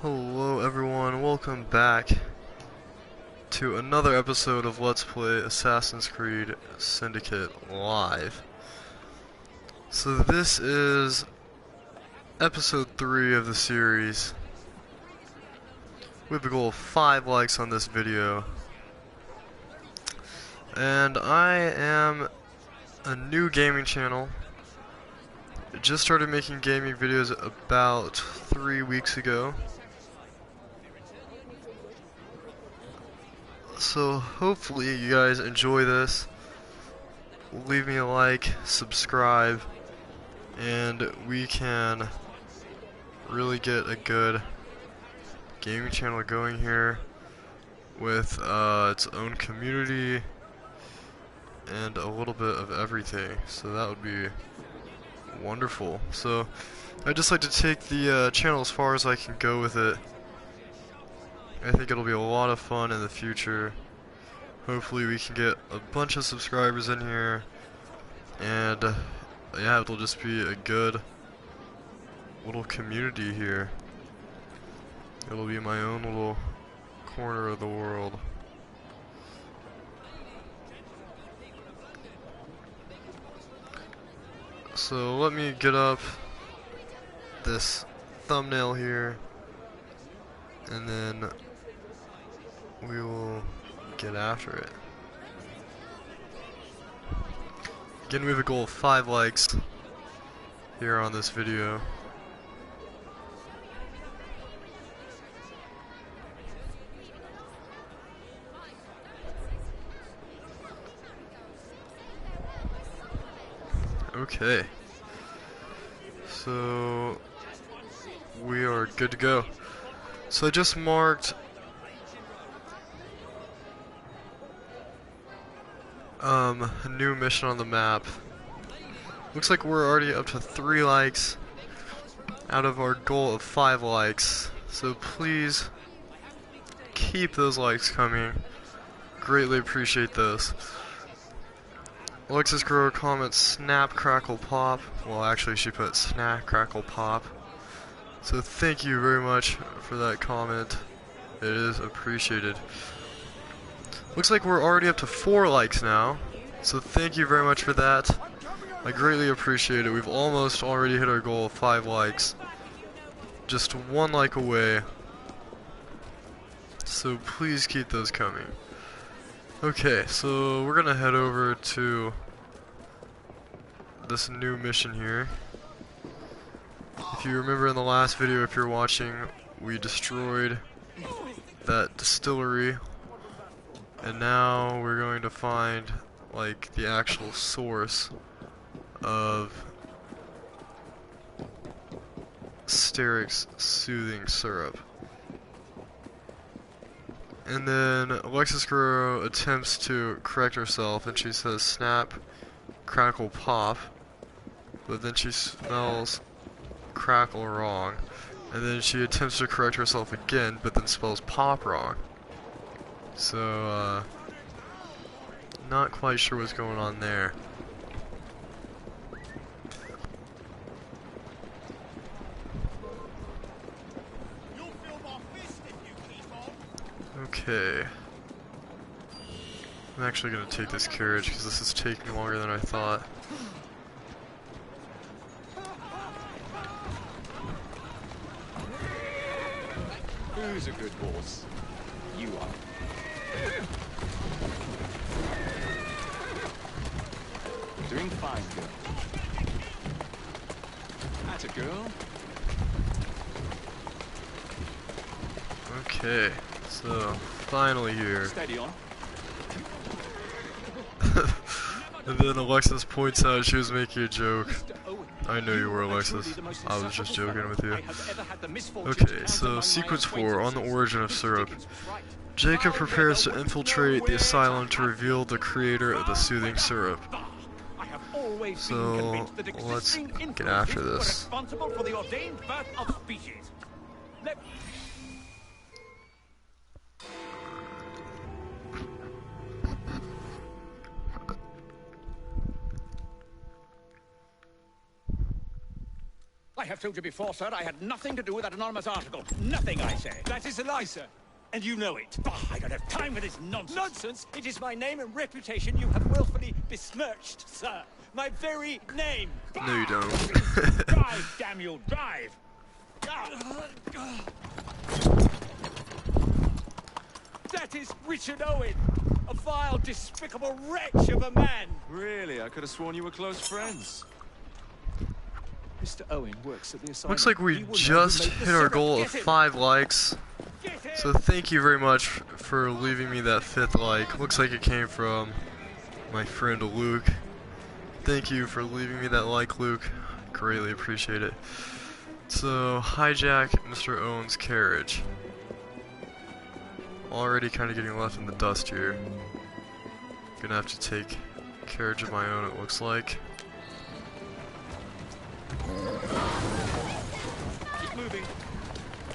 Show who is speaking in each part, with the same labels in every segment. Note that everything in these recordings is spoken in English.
Speaker 1: Hello everyone, welcome back to another episode of Let's Play Assassin's Creed Syndicate Live. So this is episode 3 of the series. We have a goal of 5 likes on this video. And I am a new gaming channel. I just started making gaming videos about 3 weeks ago. So hopefully you guys enjoy this. Leave me a like, subscribe, and we can really get a good gaming channel going here with its own community and a little bit of everything. So that would be wonderful. So I'd just like to take the channel as far as I can go with it. I think it'll be a lot of fun in the future. Hopefully we can get a bunch of subscribers in here, and yeah, it'll just be a good little community here. It'll be my own little corner of the world. So let me get up this thumbnail here, and then we will get after it. Again, we have a goal of 5 likes here on this video. Okay. So we are good to go. So I just marked a new mission on the map. Looks like we're already up to 3 likes out of our goal of 5 likes. So please keep those likes coming. Greatly appreciate those. Alexis Grower comments snap crackle pop. Well, actually she put snap crackle pop. So thank you very much for that comment. It is appreciated. Looks like we're already up to 4 likes now, so thank you very much for that. I greatly appreciate it. We've almost already hit our goal of 5 likes. Just 1 like away. So please keep those coming. Okay, so we're gonna head over to this new mission here. If you remember in the last video, if you're watching, we destroyed that distillery. And now we're going to find, like, the actual source of Steric's soothing syrup. And then Alexis Guerrero attempts to correct herself, and she says snap, crackle, pop. But then she spells crackle wrong. And then she attempts to correct herself again, but then spells pop wrong. So, not quite sure what's going on there. Okay. I'm actually going to take this carriage because this is taking longer than I thought.
Speaker 2: Who's a good horse? You are. Doing fine, girl. That's a girl.
Speaker 1: Okay, so finally here.
Speaker 2: Steady on.
Speaker 1: And then Alexis points out she was making a joke. I know you were, Alexis. I was just joking with you. Okay, so sequence 4 on the origin of syrup. Jacob prepares to infiltrate the asylum to reveal the creator of the soothing syrup. So let's get after this.
Speaker 2: I
Speaker 3: have told you before, sir, I had nothing to do with that anonymous article. Nothing, I say.
Speaker 4: That is a lie, sir. And you know it.
Speaker 3: Bah, I don't have time for this nonsense.
Speaker 4: Nonsense? It is my name and reputation you have willfully besmirched, sir. My very name.
Speaker 1: No, you don't.
Speaker 3: Drive, damn you, drive!
Speaker 4: That is Richard Owen, a vile, despicable wretch of a man.
Speaker 2: Really? I could have sworn you were close friends.
Speaker 4: Mr. Owen works at the asylum.
Speaker 1: Looks like we
Speaker 4: He will know
Speaker 1: just
Speaker 4: who made the
Speaker 1: hit our
Speaker 4: syrup.
Speaker 1: goal of
Speaker 4: Get him.
Speaker 1: 5 likes.
Speaker 4: Get him.
Speaker 1: So thank you very much for leaving me that 5th like. Looks like it came from my friend Luke. Thank you for leaving me that like, Luke. Greatly appreciate it. So, hijack Mr. Owen's carriage. Already kind of getting left in the dust here. Gonna have to take carriage of my own, it looks like.
Speaker 4: Keep moving.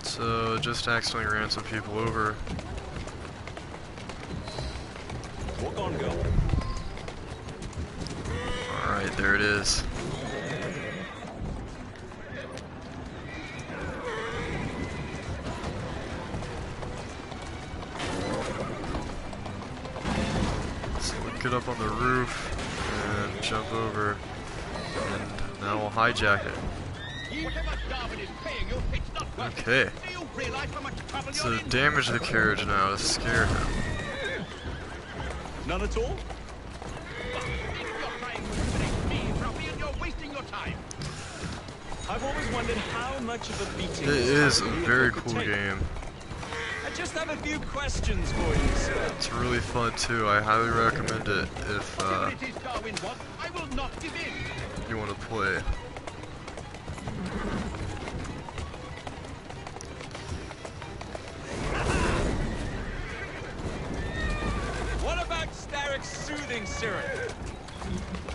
Speaker 1: So, just accidentally ran some people over.
Speaker 4: Walk on, girl.
Speaker 1: Alright, there it is. So we'll get up on the roof and jump over, and now we'll hijack it. Okay. So damage the carriage now to scare him.
Speaker 4: None at all? I've always wondered how much of a beating
Speaker 1: It is a
Speaker 4: this
Speaker 1: very
Speaker 4: could
Speaker 1: cool
Speaker 4: take.
Speaker 1: game.
Speaker 4: I just have a few questions for you, sir.
Speaker 1: It's really fun too. I highly recommend it if you want to play.
Speaker 4: What about Starrick's soothing syrup?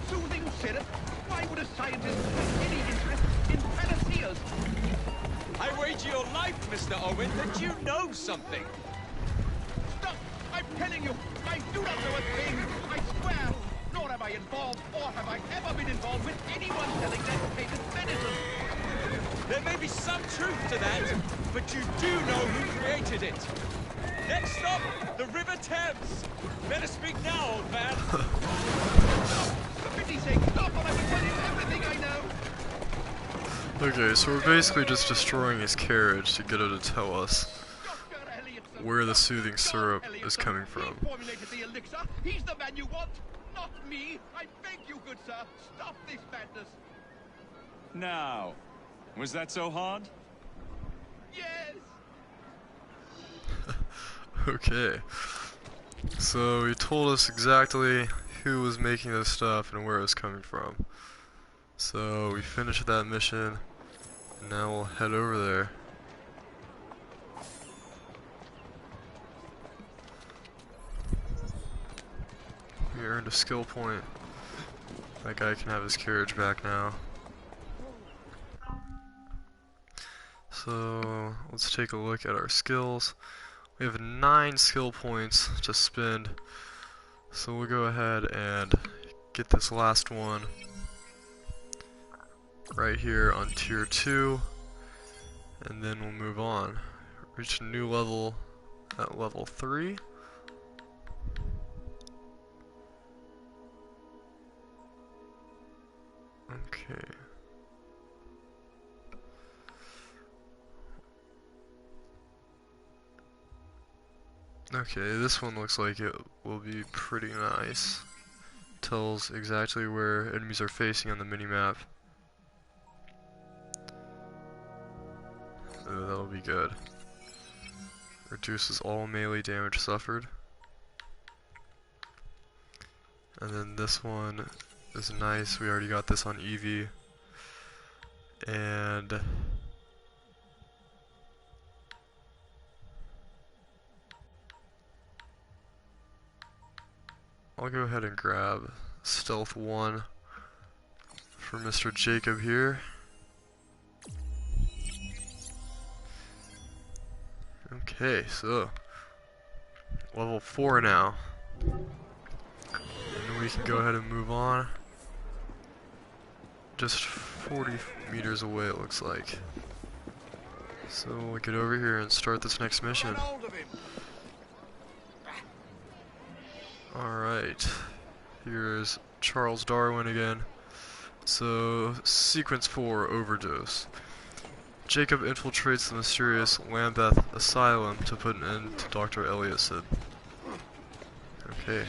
Speaker 3: Soothing syrup? Why would a scientist have any interest in panaceas?
Speaker 4: I wager your life, Mr. Owen, that you know something.
Speaker 3: Stop! I'm telling you, I do not know a thing. I swear. Nor am I involved, or have I ever been involved with anyone selling that patent medicine.
Speaker 4: There may be some truth to that, but you do know who created it. Next stop, the River Thames. Better speak now, old man.
Speaker 3: For pity's sake, stop, or I will tell you everything I know.
Speaker 1: Okay, so we're basically just destroying his carriage to get it to tell us where the soothing syrup is coming from.
Speaker 3: He formulated the elixir. He's the man you want, not me. I beg you, good sir, stop this madness.
Speaker 2: Now, was that so hard?
Speaker 3: Yes.
Speaker 1: Okay. So he told us exactly who was making this stuff and where it was coming from. So we finished that mission, and now we'll head over there. We earned a skill point. That guy can have his carriage back now. So let's take a look at our skills. We have 9 skill points to spend, so we'll go ahead and get this last one right here on tier 2, and then we'll move on. Reach a new level at level 3. Okay. Okay, this one looks like it will be pretty nice. Tells exactly where enemies are facing on the minimap. That'll be good. Reduces all melee damage suffered. And then this one is nice. We already got this on Eevee. And I'll go ahead and grab Stealth 1 for Mr. Jacob here. Okay, so level 4 now. And we can go ahead and move on. just 40 meters away, it looks like. So we'll get over here and start this next mission. Alright, here's Charles Darwin again. So, sequence 4, overdose. Jacob infiltrates the mysterious Lambeth Asylum to put an end to Dr. Elliotson. Okay,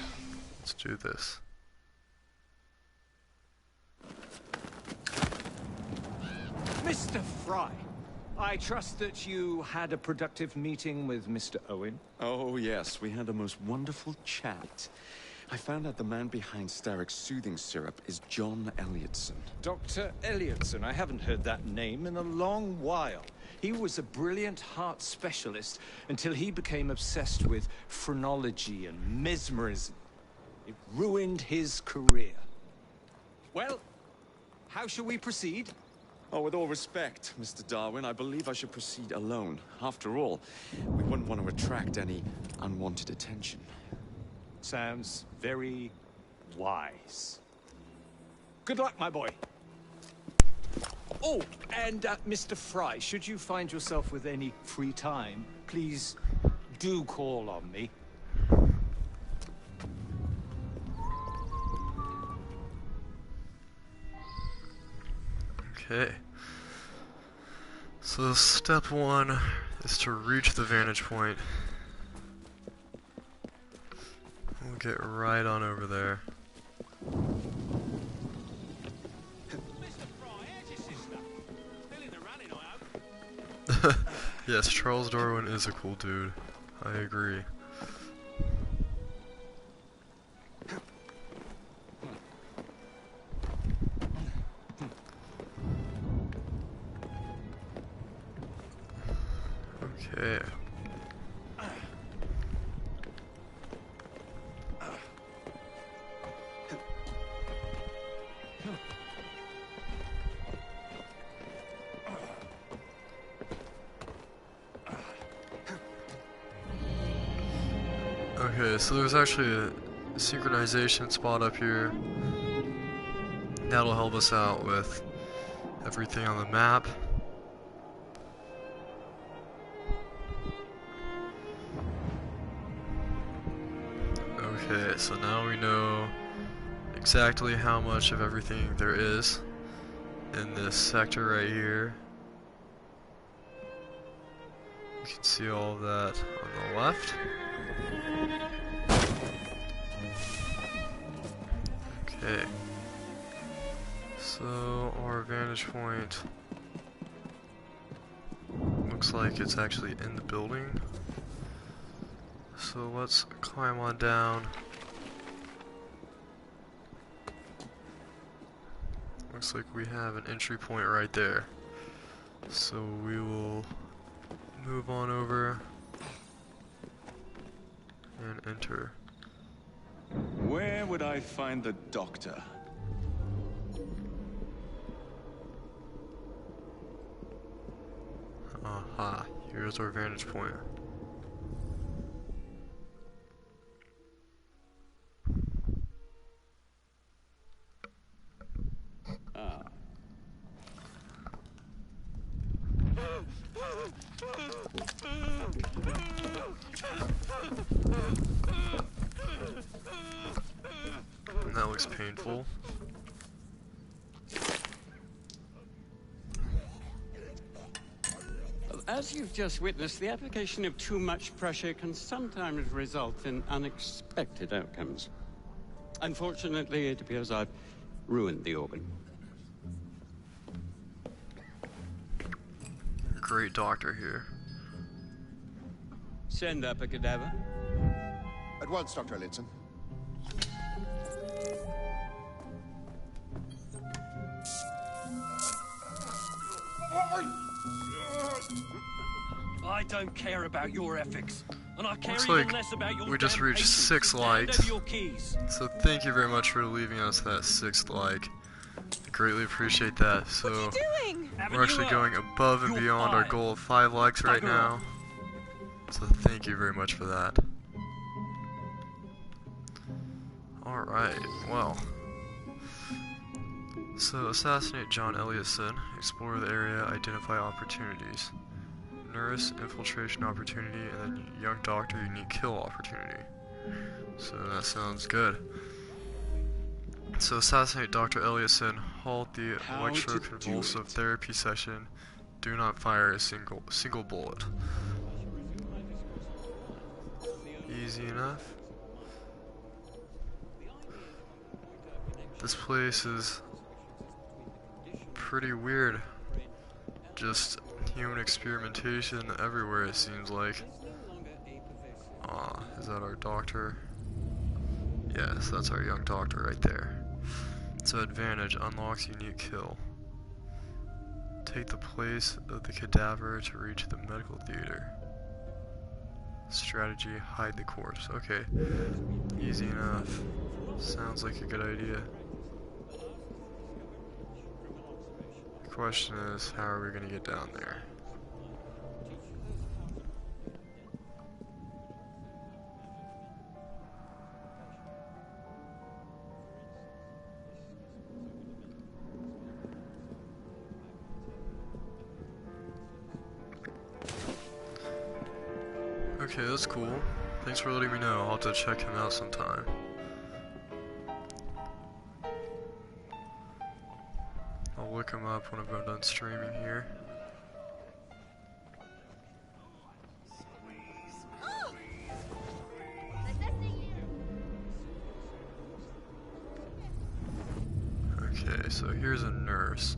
Speaker 1: let's do this.
Speaker 5: Mr. Fry, I trust that you had a productive meeting with Mr. Owen.
Speaker 2: Oh, yes, we had the most wonderful chat. I found out the man behind Starrick's soothing syrup is John Elliotson.
Speaker 5: Dr. Elliotson, I haven't heard that name in a long while. He was a brilliant heart specialist until he became obsessed with phrenology and mesmerism. It ruined his career. Well, how shall we proceed?
Speaker 2: Oh, with all respect, Mr. Darwin, I believe I should proceed alone. After all, we wouldn't want to attract any unwanted attention.
Speaker 5: Sounds very wise. Good luck, my boy. Oh, and Mr. Fry, should you find yourself with any free time, please do call on me.
Speaker 1: Okay. So step 1 is to reach the vantage point. We'll get right on over there. Yes, Charles Darwin is a cool dude. I agree. Okay. Okay, so there's actually a synchronization spot up here. That'll help us out with everything on the map. Okay, so now we know exactly how much of everything there is in this sector right here. You can see all of that on the left. Okay, so our vantage point looks like it's actually in the building. So let's climb on down. Looks like we have an entry point right there. So we will move on over and enter.
Speaker 2: Where would I find the doctor?
Speaker 1: Aha, here's our vantage point.
Speaker 2: Ah.
Speaker 1: That looks painful.
Speaker 6: As you've just witnessed, the application of too much pressure can sometimes result in unexpected outcomes. Unfortunately, it appears I've ruined the organ.
Speaker 1: Great doctor here.
Speaker 6: Send up a cadaver.
Speaker 7: At once, Dr. Elliotson.
Speaker 4: I don't care about your ethics, and I care
Speaker 1: Looks
Speaker 4: even
Speaker 1: like
Speaker 4: less about your
Speaker 1: we just
Speaker 4: damn
Speaker 1: reached
Speaker 4: patience.
Speaker 1: 6
Speaker 4: Hand
Speaker 1: likes.
Speaker 4: over your keys.
Speaker 1: So thank you very much for leaving us that 6th like. I greatly appreciate that. So
Speaker 4: Haven't
Speaker 1: we're actually
Speaker 4: you,
Speaker 1: going above and
Speaker 4: you're
Speaker 1: beyond our
Speaker 4: fired.
Speaker 1: goal of 5 likes right
Speaker 4: Bugger
Speaker 1: now.
Speaker 4: off.
Speaker 1: So thank you very much for that. Alright, well. So, assassinate John Elliottson, explore the area, identify opportunities. Nurse, infiltration opportunity, and then young doctor, unique kill opportunity. So that sounds good. So assassinate Dr. Elliottson, halt the electroconvulsive therapy session, do not fire a single bullet. Easy enough. This place is pretty weird. Just human experimentation everywhere, it seems like. Is that our doctor? Yes, that's our young doctor right there. So advantage unlocks unique kill. Take the place of the cadaver to reach the medical theater. Strategy, hide the corpse. Okay, easy enough. Sounds like a good idea. The question is, how are we gonna get down there? Okay, that's cool. Thanks for letting me know. I'll have to check him out sometime. I'll look him up when I'm done streaming here. Okay, so here's a nurse.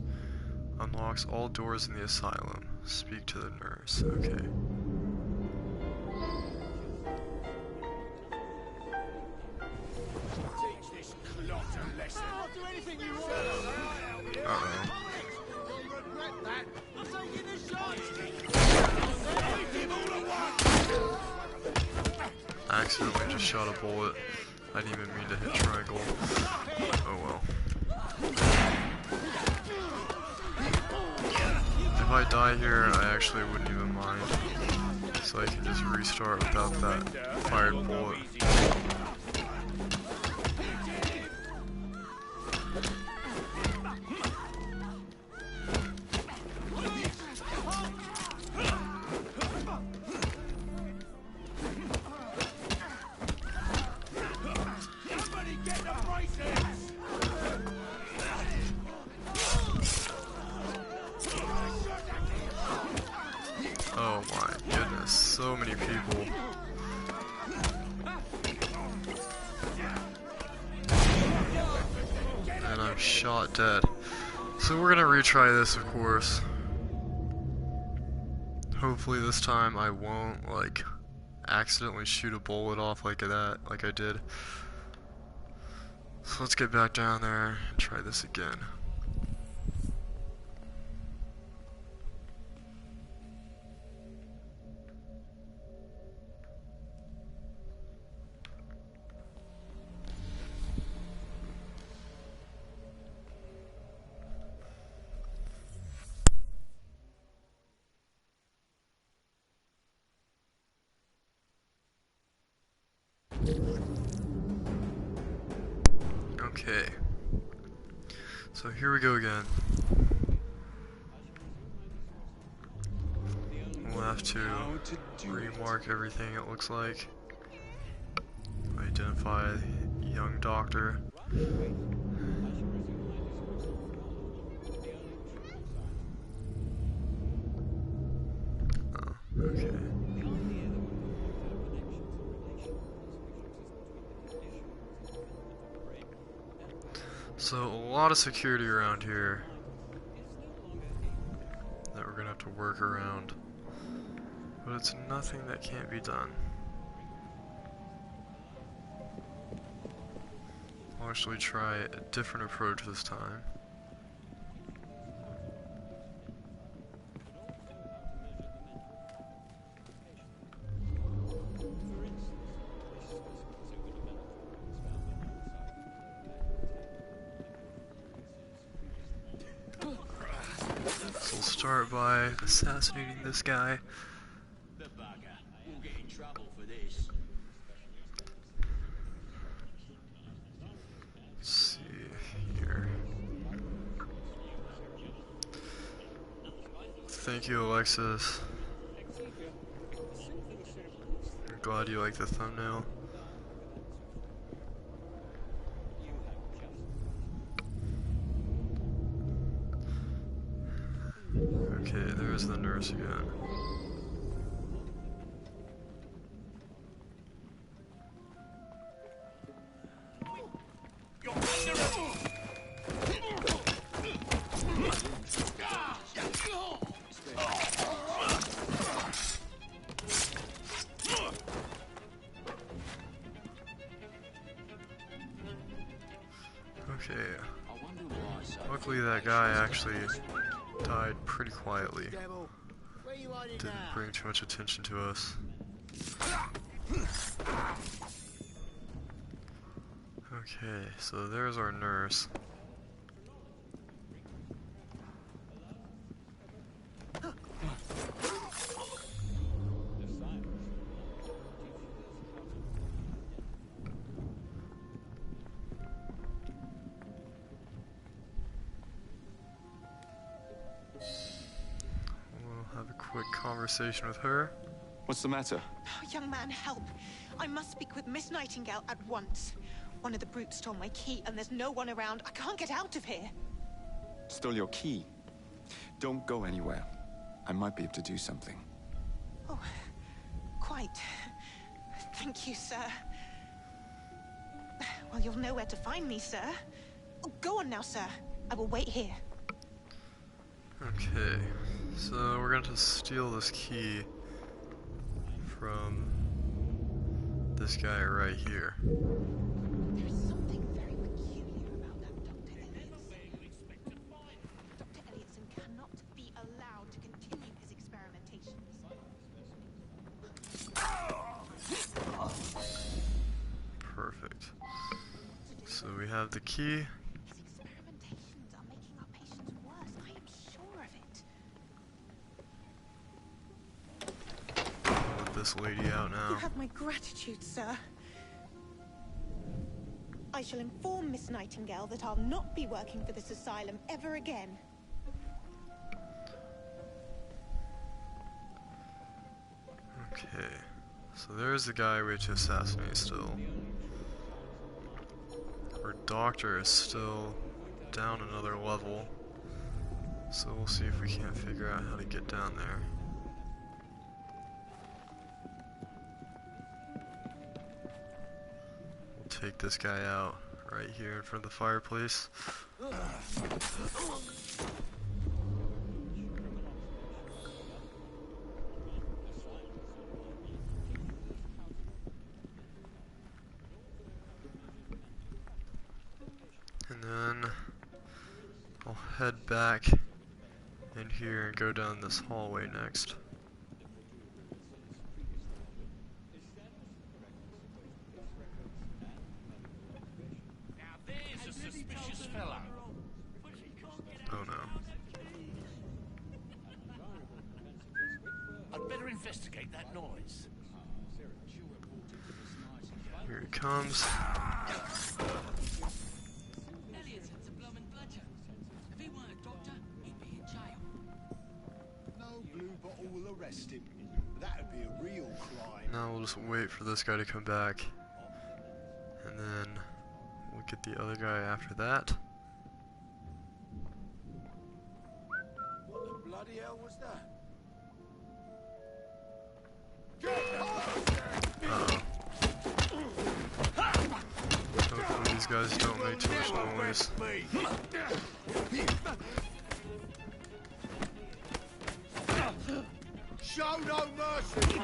Speaker 1: Unlocks all doors in the asylum. Speak to the nurse. Okay. I accidentally just shot a bullet. I didn't even mean to hit triangle. Oh well. If I die here, I actually wouldn't even mind. So I can just restart without that fired bullet. Oh my goodness, so many people. And I'm shot dead. So we're gonna retry this, of course. Hopefully this time I won't, like, accidentally shoot a bullet off like that, like I did. So let's get back down there and try this again. Okay, so here we go again. We'll have to remark everything, it looks like. Identify young doctor. Oh, okay. So, a lot of security around here that we're gonna have to work around, but it's nothing that can't be done. I'll actually try a different approach this time. So we'll start by assassinating this guy.
Speaker 4: The bugger. We'll get in trouble for this.
Speaker 1: Let's see here. thank you, Alexis. I'm glad you like the thumbnail. Okay, there's the nurse again. Okay. Luckily that guy actually died pretty quietly. Didn't bring too much attention to us. Okay, so there's our nurse. We'll have a quick conversation with her.
Speaker 2: What's the matter?
Speaker 8: Oh, young man, help. I must speak with Miss Nightingale at once. One of the brutes stole my key, and there's no one around. I can't get out of here.
Speaker 2: Stole your key. Don't go anywhere. I might be able to do something.
Speaker 8: Oh, quite. Thank you, sir. Well, you'll know where to find me, sir. Oh, go on now, sir. I will wait here.
Speaker 1: Okay, so we're going to steal this key from this guy right here.
Speaker 8: There is something very peculiar about that Dr. Elliotson. Dr. Elliotson cannot be allowed to continue his experimentations.
Speaker 1: Perfect. So we have the key.
Speaker 8: His experimentations are making our patients worse. I am sure of it.
Speaker 1: I'll let this lady out
Speaker 8: You
Speaker 1: now.
Speaker 8: have my gratitude, sir. I shall inform Miss Nightingale that I'll not be working for this asylum ever again.
Speaker 1: Okay, so there's the guy we have to assassinate still. Our doctor is still down another level, so we'll see if we can't figure out how to get down there. We'll take this guy out right here in front of the fireplace. And then I'll head back in here and go down this hallway next.
Speaker 3: Now there's a suspicious fellow.
Speaker 1: Oh no.
Speaker 3: I'd better investigate that noise.
Speaker 1: Here he comes.
Speaker 9: Elliot's a bloomin' bludger. If he weren't a doctor, he'd be in jail.
Speaker 7: No blue bottle will arrest him. That'd be a real crime.
Speaker 1: Now we'll just wait for this guy to come back. And then we'll get the other guy after that.
Speaker 7: What the bloody hell was that?
Speaker 1: Uh-oh. Hopefully these guys don't make too much noise.
Speaker 7: Show no mercy!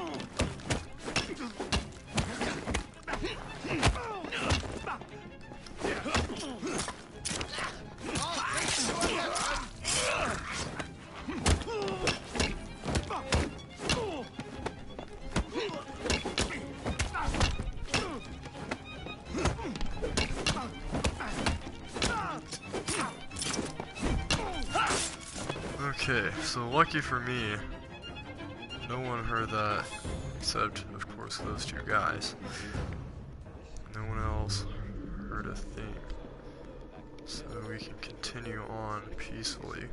Speaker 1: Okay, so lucky for me, no one heard that, except, of course, those two guys. No one else heard a thing. So we can continue on peacefully.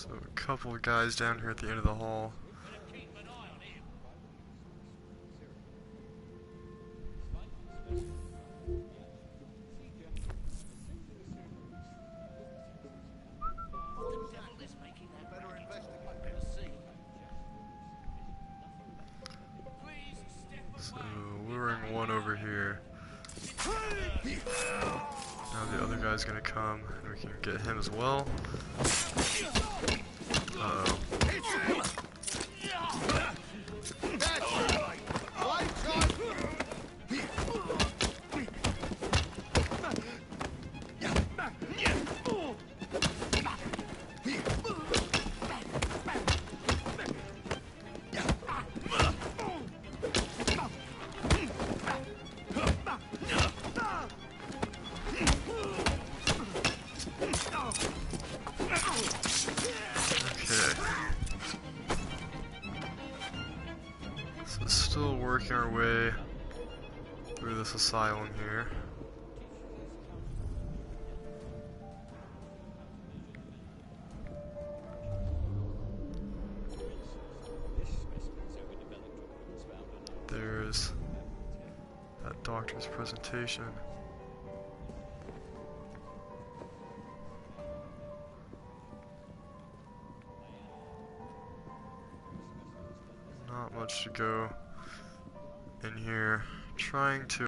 Speaker 1: So a couple of guys down here at the end of the hall. So luring one over here. Now the other guy's gonna come, and we can get him as well. Uh-oh. Still working our way through this asylum here. There's that doctor's presentation. Not much to go in here. Trying to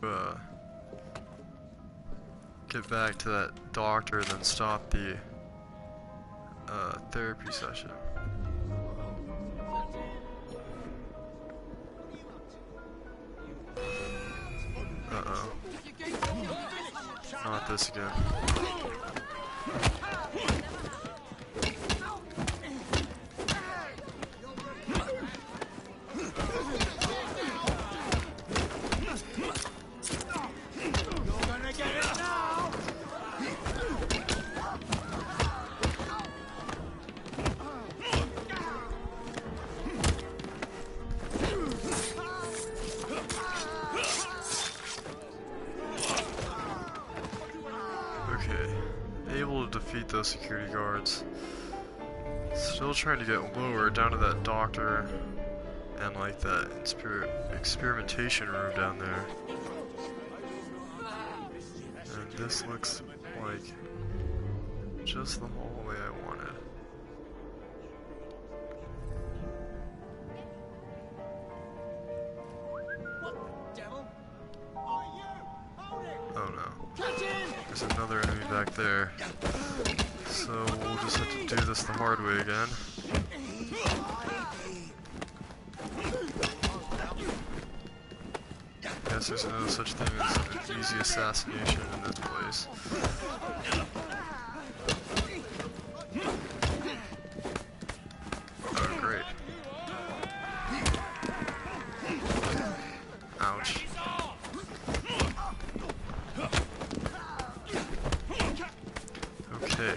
Speaker 1: get back to that doctor and then stop the therapy session. Uh-oh. Not this again. Able to defeat those security guards. Still trying to get lower down to that doctor and like that experimentation room down there. And this looks like just the hallway I wanted. Oh no. There's another enemy back there. So we'll just have to do this the hard way again. Guess there's no such thing as an easy assassination in this place. Oh, great. Ouch. Okay.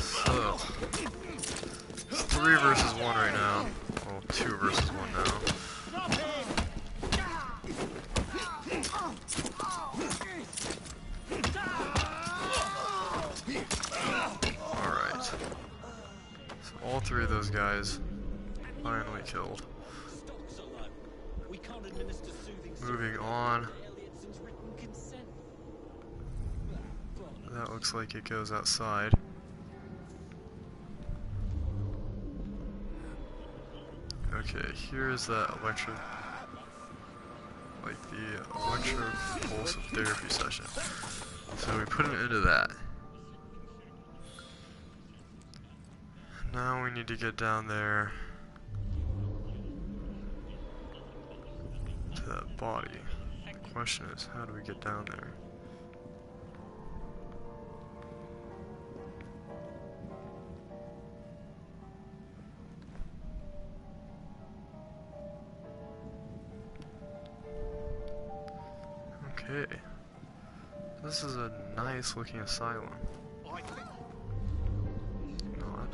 Speaker 1: So, it's 3 versus 1 right now. Well, 2 versus 1 now. Alright. So all 3 of those guys finally killed. Moving on. That looks like it goes outside. Okay, here's that the electropulsive therapy session. So we put an end to that. Now we need to get down there to that body. The question is, how do we get down there? Okay. This is a nice looking asylum. Not.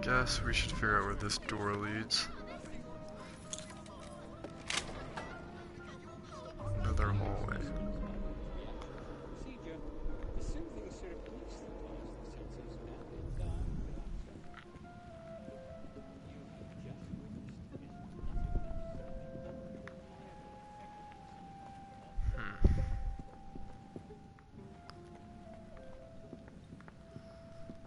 Speaker 1: Guess we should figure out where this door leads. Another hallway.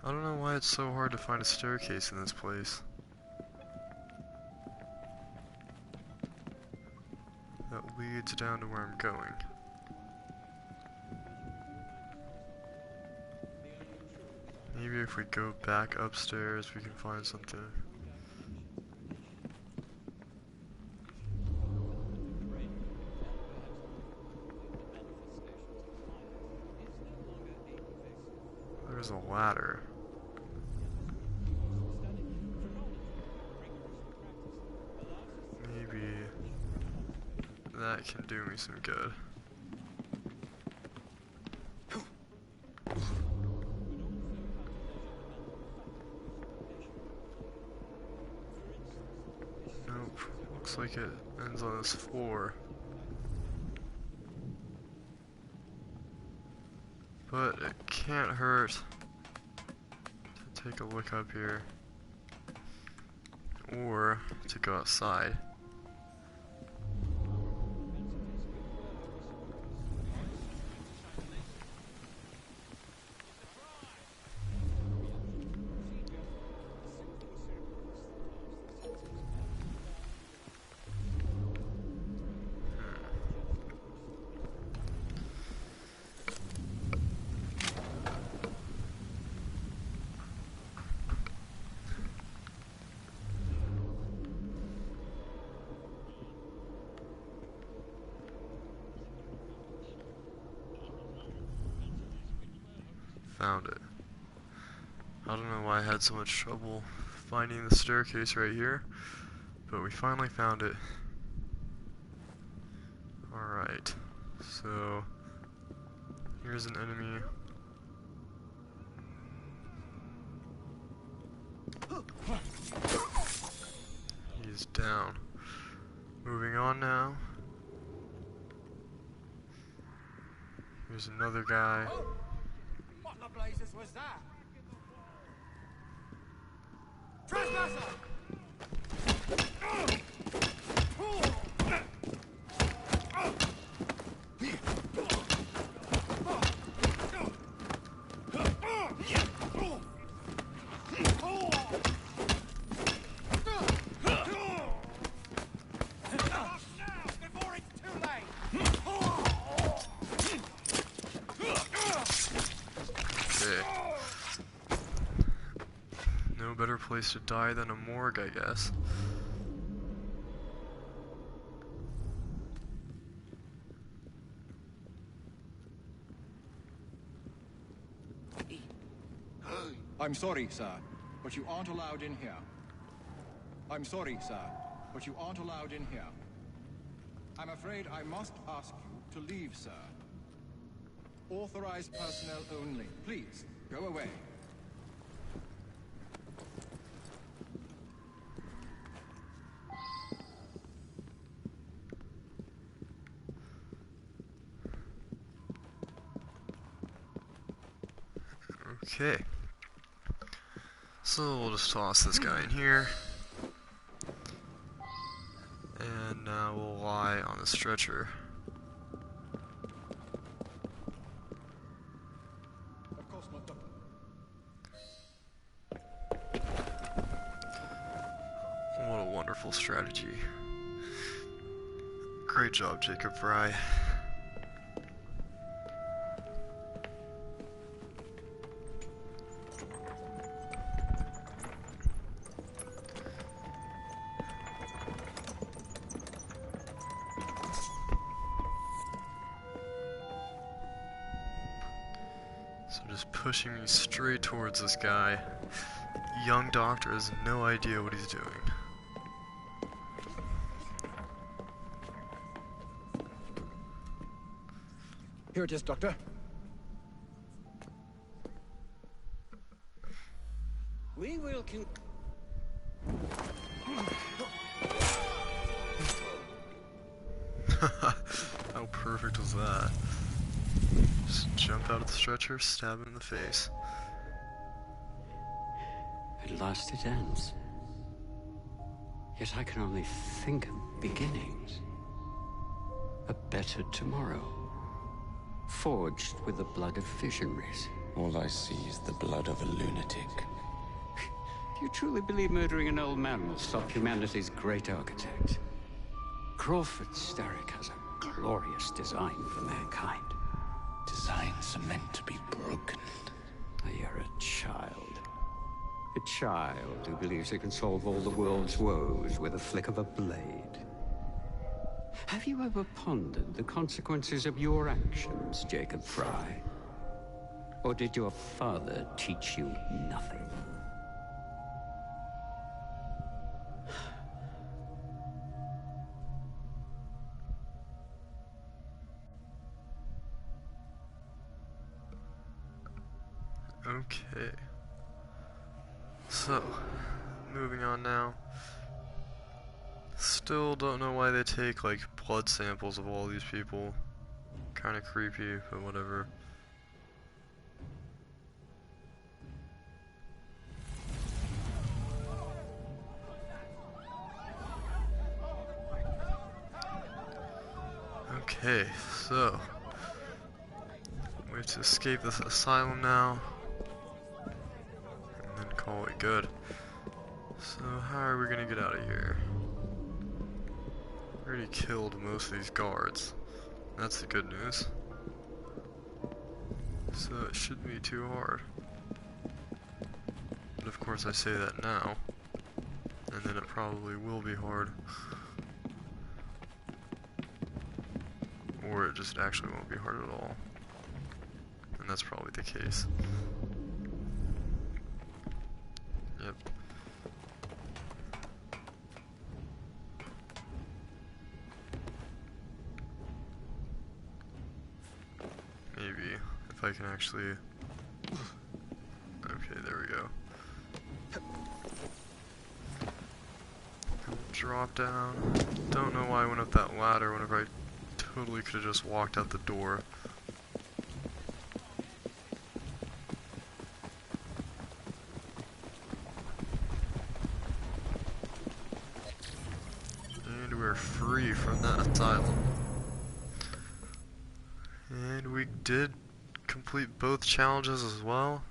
Speaker 1: I don't know why it's so hard to find a staircase in this place. That leads down to where I'm going. Maybe if we go back upstairs we can find something. There's a ladder. Maybe that can do me some good. Nope, looks like it ends on this floor. But it can't hurt to take a look up here. Or to go outside. Found it. I don't know why I had so much trouble finding the staircase right here, but we finally found it. Alright, so here's an enemy. He's down. Moving on now. Here's another guy.
Speaker 3: What the blazes was that? Trespasser!
Speaker 1: No better place to die than a morgue, I guess.
Speaker 10: I'm sorry, sir, but you aren't allowed in here. I'm sorry, sir, but you aren't allowed in here. I'm afraid I must ask you to leave, sir. Authorized personnel only. Please, go away.
Speaker 1: Okay. So we'll just toss this guy in here. And now we'll lie on the stretcher.
Speaker 10: Of course not, Doctor.
Speaker 1: What a wonderful strategy. Great job, Jacob Fry. So just pushing me straight towards this guy. Young doctor has no idea what he's doing.
Speaker 10: Here it is, Doctor.
Speaker 6: We will
Speaker 1: How perfect was that? Just jump out of the stretcher, stab him in the face.
Speaker 6: At last it ends. Yet I can only think of beginnings. A better tomorrow. Forged with the blood of visionaries.
Speaker 2: All I see is the blood of a lunatic.
Speaker 6: Do you truly believe murdering an old man will stop humanity's great architect? Crawford Starrick has a glorious design for mankind.
Speaker 2: Designs are meant to be broken.
Speaker 6: You're a child. A child who believes it can solve all the world's woes with a flick of a blade. Have you ever pondered the consequences of your actions, Jacob Fry? Or did your father teach you nothing?
Speaker 1: Okay. So, moving on now. Still don't know why they take, like, blood samples of all these people. Kinda creepy, but whatever. Okay, so we have to escape this asylum now, and then call it good. So how are we gonna get out of here? We already killed most of these guards. That's the good news. So it shouldn't be too hard. But of course I say that now, and then it probably will be hard. Or it just actually won't be hard at all. And that's probably the case. Yep. Maybe, if I can actually... Okay, there we go. Drop down. Don't know why I went up that ladder whenever I totally could have just walked out the door. And we're free from that asylum. And we did complete both challenges as well.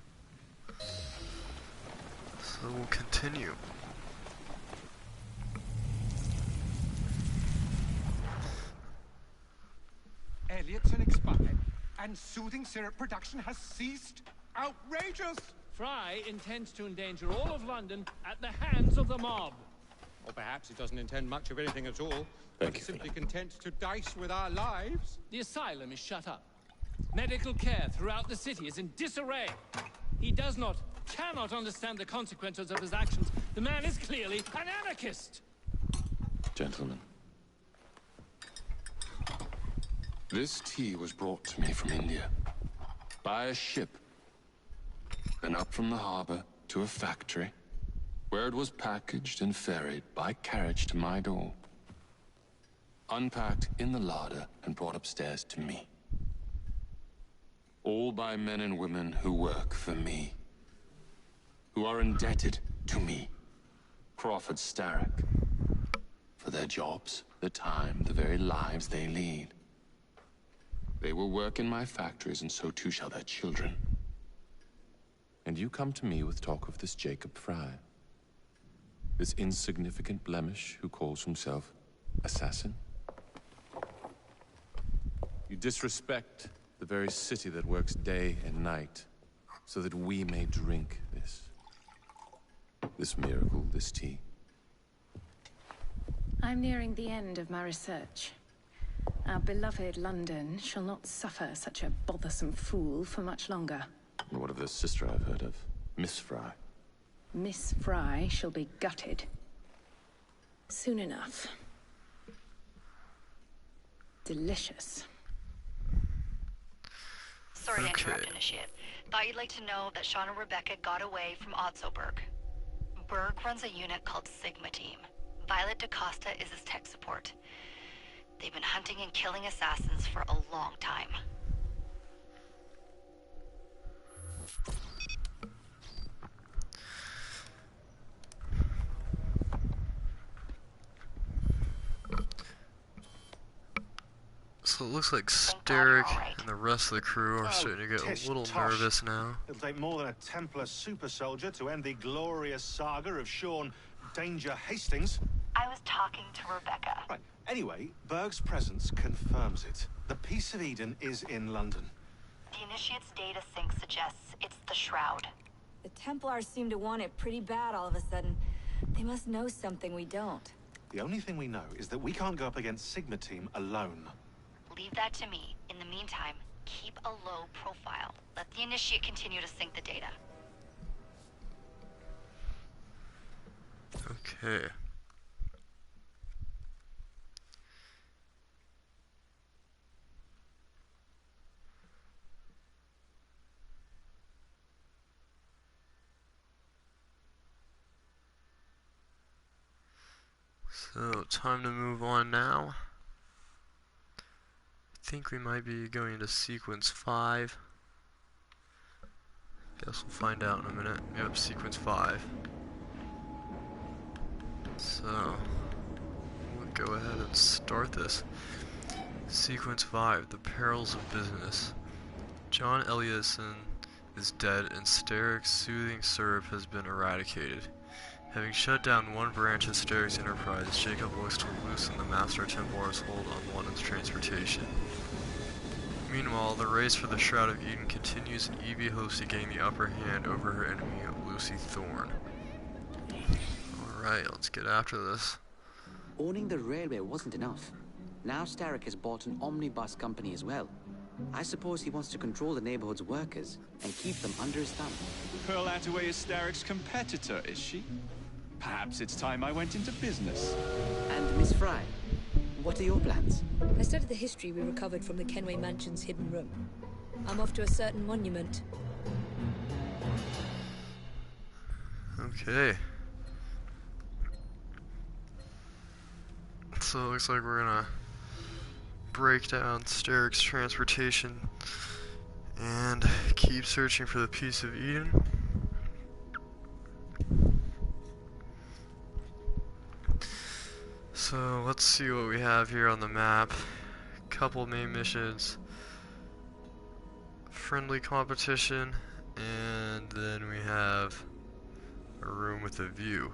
Speaker 1: So we'll continue.
Speaker 7: Elliotson expired, and soothing syrup production has ceased. Outrageous!
Speaker 11: Fry intends to endanger all of London at the hands of the mob.
Speaker 3: Or perhaps he doesn't intend much of anything at all.
Speaker 2: Thank
Speaker 3: He's
Speaker 2: you,
Speaker 3: simply content to dice with our lives.
Speaker 11: The asylum is shut up. Medical care throughout the city is in disarray. He cannot understand the consequences of his actions. The man is clearly an anarchist.
Speaker 12: Gentlemen, this tea was brought to me from India by a ship, then up from the harbor to a factory, where it was packaged and ferried by carriage to my door, unpacked in the larder and brought upstairs to me. All by men and women who work for me, who are indebted to me, Crawford Starrick, for their jobs, the time, the very lives they lead. They will work in my factories, and so too shall their children. And you come to me with talk of this Jacob Fry, this insignificant blemish who calls himself assassin? You disrespect the very city that works day and night so that we may drink this miracle, this tea.
Speaker 13: I'm nearing the end of my research. Our beloved London shall not suffer such a bothersome fool for much longer.
Speaker 12: And what of this sister I've heard of, Miss Fry?
Speaker 13: Miss Fry shall be gutted. Soon enough. Delicious.
Speaker 14: Sorry to interrupt, Initiate. Thought you'd like to know that Sean and Rebecca got away from Otzoberg. Berg runs a unit called Sigma Team. Violet DaCosta is his tech support. They've been hunting and killing assassins for a long time.
Speaker 1: So it looks like Starrick and the rest of the crew are starting to get a little nervous now.
Speaker 15: It'll take more than a Templar super soldier to end the glorious saga of Sean Danger Hastings.
Speaker 14: I was talking to Rebecca.
Speaker 15: Right. Anyway, Berg's presence confirms it. The Piece of Eden is in London.
Speaker 14: The Initiate's data sync suggests it's the Shroud.
Speaker 16: The Templars seem to want it pretty bad all of a sudden. They must know something we don't.
Speaker 15: The only thing we know is that we can't go up against Sigma Team alone.
Speaker 14: Leave that to me. In the meantime, keep a low profile. Let the Initiate continue to sync the data.
Speaker 1: Okay. So, time to move on now. I think we might be going into sequence 5. Guess we'll find out in a minute. Yep, sequence 5. So, we'll go ahead and start this. Sequence 5, The Perils of Business. John Eliasson is dead and Starrick's soothing syrup has been eradicated. Having shut down one branch of Starrick's enterprise, Jacob looks to loosen the Master Templar's hold on London's transportation. Meanwhile, the race for the Shroud of Eden continues and Evie hopes to gain the upper hand over her enemy, Lucy Thorne. Alright, let's get after this.
Speaker 17: Owning the railway wasn't enough. Now Starrick has bought an omnibus company as well. I suppose he wants to control the neighborhood's workers and keep them under his thumb.
Speaker 2: Pearl Attaway is Starrick's competitor, is she? Perhaps it's time I went into business.
Speaker 17: And Miss Fry, what are your plans?
Speaker 18: I studied the history we recovered from the Kenway Mansion's hidden room. I'm off to a certain monument.
Speaker 1: Okay. So it looks like we're gonna break down Starrick's transportation and keep searching for the Piece of Eden. So let's see what we have here on the map. Couple main missions, friendly competition, and then we have a room with a view.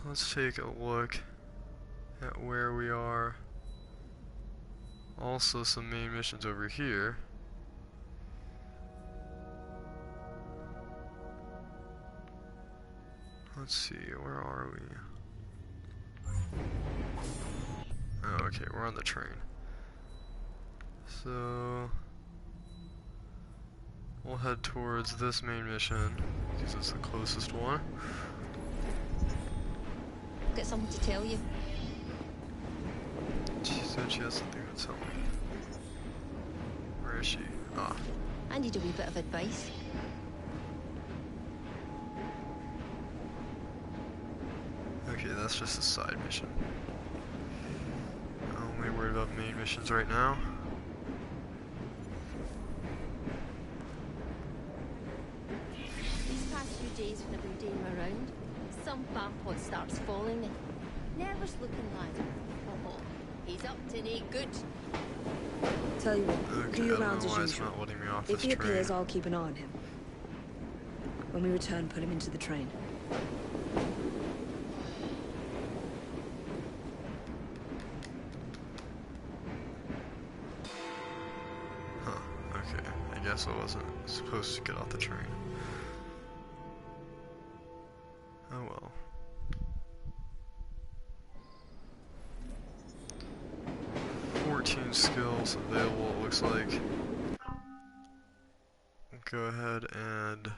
Speaker 1: Let's take a look at where we are. Also some main missions over here. Let's see, where are we? Oh, okay, we're on the train. So we'll head towards this main mission because it's the closest one.
Speaker 18: I've got something to tell you.
Speaker 1: She said she has something to tell me. Where is she? Ah.
Speaker 18: I need a wee bit of advice.
Speaker 1: Okay, that's just a side mission. I'm only worried about main missions right now.
Speaker 19: These past few days when I've been doing my round, some bastard starts falling. Nervous looking lad. Oh, he's up to no good.
Speaker 18: Tell you what,
Speaker 1: Okay,
Speaker 18: do
Speaker 1: I
Speaker 18: your
Speaker 1: don't
Speaker 18: rounds
Speaker 1: know
Speaker 18: as
Speaker 1: why it's
Speaker 18: usual.
Speaker 1: not letting me off
Speaker 18: If
Speaker 1: this
Speaker 18: he
Speaker 1: train.
Speaker 18: appears, I'll keep an eye on him. When we return, put him into the train.
Speaker 1: Huh, okay. I guess I wasn't supposed to get off the train. Oh well. Skills available, it looks like. Go ahead and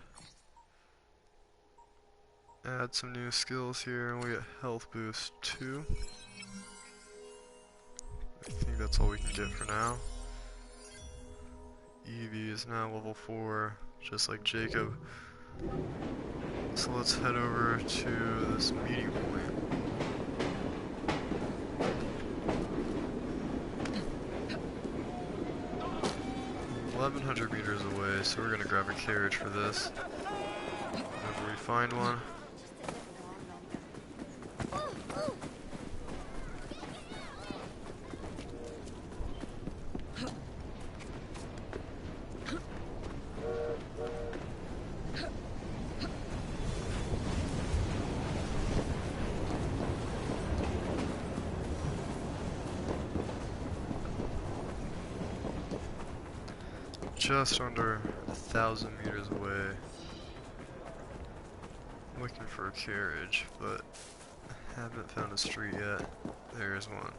Speaker 1: add some new skills here, and we get health boost 2. I think that's all we can get for now. Evie is now level 4, just like Jacob. So let's head over to this meeting point. 1100 meters away, so we're gonna grab a carriage for this. Whenever we find one. Just under 1,000 meters away. Looking for a carriage, but haven't found a street yet. There's one.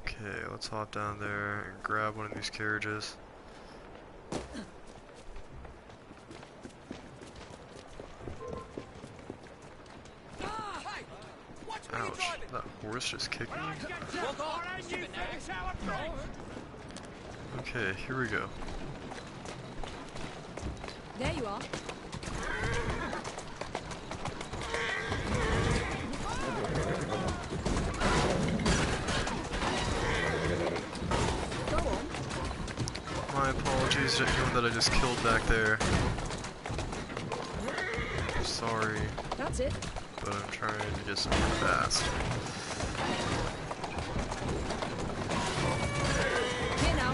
Speaker 1: Okay, let's hop down there and grab one of these carriages. Ouch, that horse just kicked me? Okay, here we go.
Speaker 18: There you are. Go on.
Speaker 1: My apologies to anyone that I just killed back there. Sorry.
Speaker 18: That's it.
Speaker 1: But I'm trying to get somewhere fast.
Speaker 18: Here now.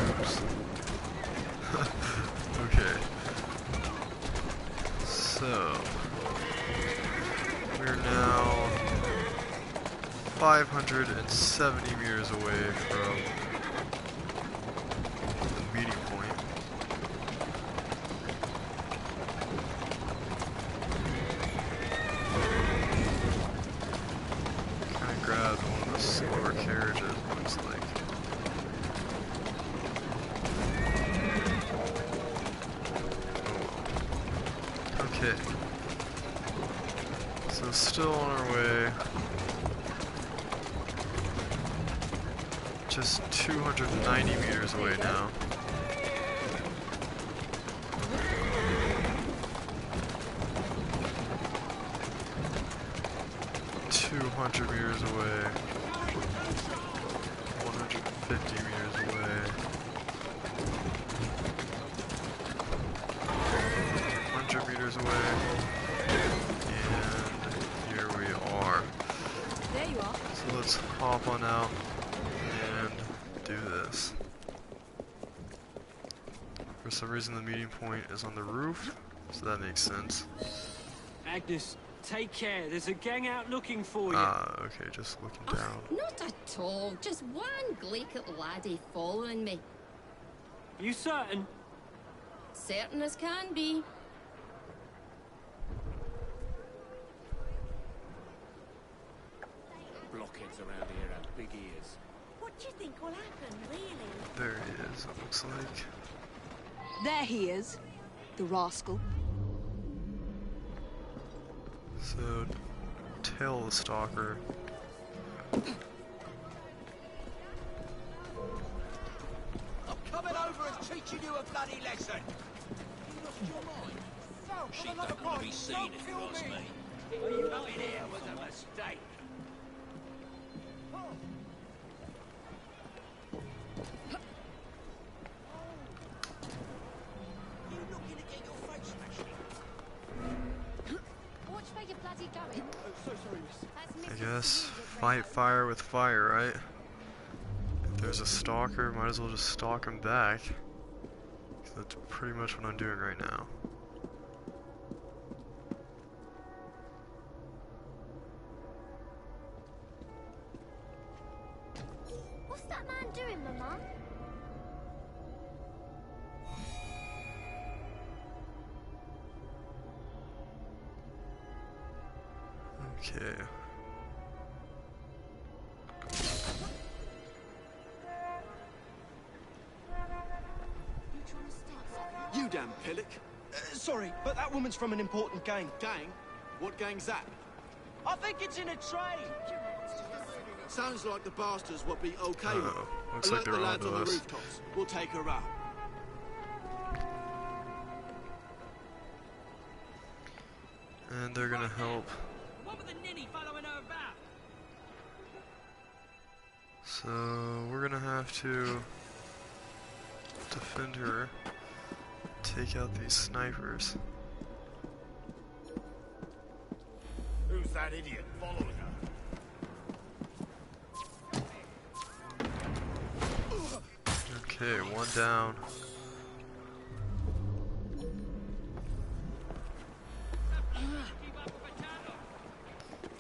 Speaker 1: Oops. Okay. So we're now 570 meters away from the meeting point. Kind of grabbed one of the slower carriages, it looks like. Okay. So still on our way. Just 290 meters away now. Meters away, 150 meters away, 100 meters away, and here we are.
Speaker 18: There you are.
Speaker 1: So let's hop on out and do this. For some reason the meeting point is on the roof, so that makes sense.
Speaker 11: Agnes, take care. There's a gang out looking for you.
Speaker 1: Okay, just looking down.
Speaker 19: Not at all. Just one glaikit laddie following me.
Speaker 11: You certain?
Speaker 19: Certain as can be.
Speaker 4: Blockheads around here have big ears.
Speaker 8: What do you think will happen, really?
Speaker 1: There he is, it looks like.
Speaker 18: There he is, the rascal.
Speaker 1: So, tail the stalker.
Speaker 3: I'm coming over and teaching you a bloody lesson. You lost your mind.
Speaker 9: She don't want to be seen if you ask me.
Speaker 3: What you doing here was a mistake. You looking to get your face smashed in?
Speaker 8: Watch where you're bloody going.
Speaker 3: So sorry, miss.
Speaker 1: I guess fight fire with fire, right? If there's a stalker, might as well just stalk him back. 'Cause that's pretty much what I'm doing right now.
Speaker 8: What's that man doing, Mama?
Speaker 1: Okay.
Speaker 3: You damn pillock. Sorry, but that woman's from an important gang. Gang? What gang's that? I think it's in a train. Sounds like the bastards will be okay with it.
Speaker 1: Looks
Speaker 3: Alert
Speaker 1: like they're
Speaker 3: the lads
Speaker 1: onto
Speaker 3: on the
Speaker 1: us.
Speaker 3: rooftops. We'll take her out.
Speaker 1: And they're gonna help
Speaker 9: What with the ninny following her about?
Speaker 1: So we're gonna have to defend her, take out these snipers.
Speaker 3: Who's that idiot following her?
Speaker 1: Okay, one down.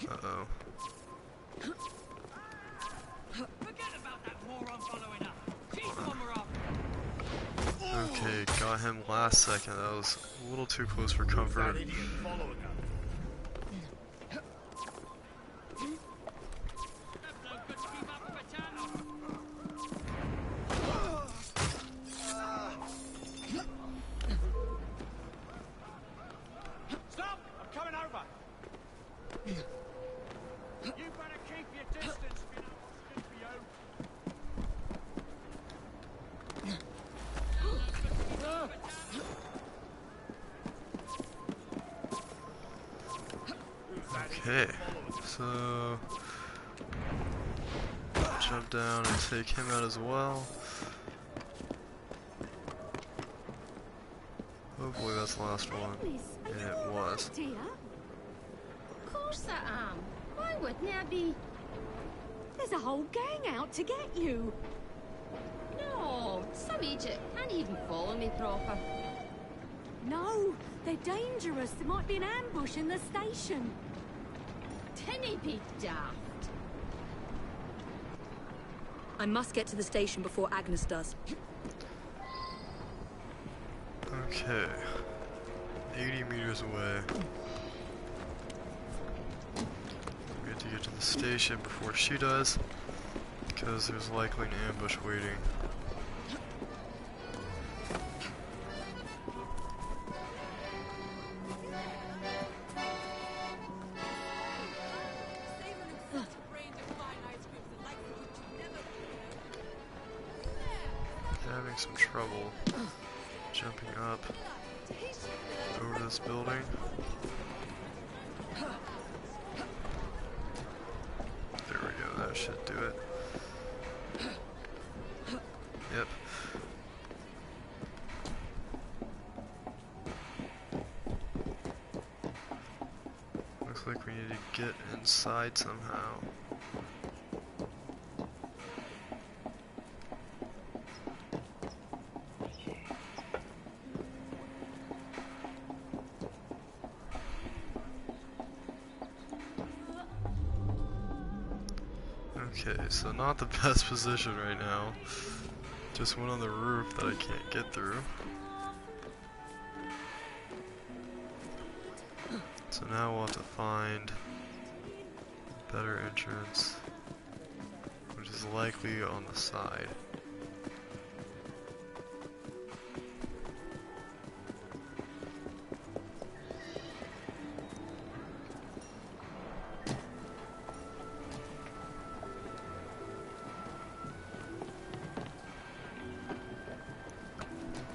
Speaker 1: Uh-oh. Okay, got him last second. That was a little too close for comfort.
Speaker 4: Stop! I'm coming over! You better keep your distance if you know what's good for you.
Speaker 1: Okay, so jump down and take him out as well. Hopefully that's the last one. And it was.
Speaker 19: Of course I am. Why wouldn't I be?
Speaker 20: There's a whole gang out to get you.
Speaker 19: No, some idiot can't even follow me proper.
Speaker 20: No, they're dangerous. There might be an ambush in the station.
Speaker 19: Tinny be daft.
Speaker 18: I must get to the station before Agnes does.
Speaker 1: Okay. 80 meters away. We have to get to the station before she does, because there's likely an ambush waiting. Having some trouble jumping up over this building. There we go, that should do it. Yep. Looks like we need to get inside somehow. Okay, so not the best position right now. Just one on the roof that I can't get through. So now we'll have to find a better entrance, which is likely on the side.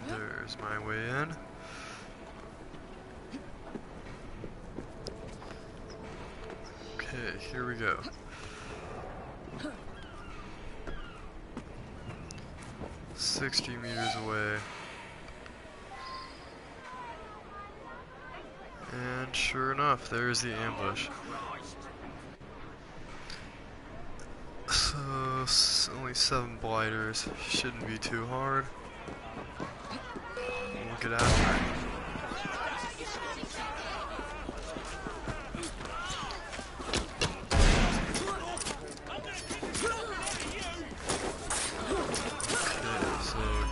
Speaker 1: There's my way in. Okay, here we go. "60 meters away. And sure enough, there's the ambush. So, only 7 blighters. Shouldn't be too hard. We'll get after it.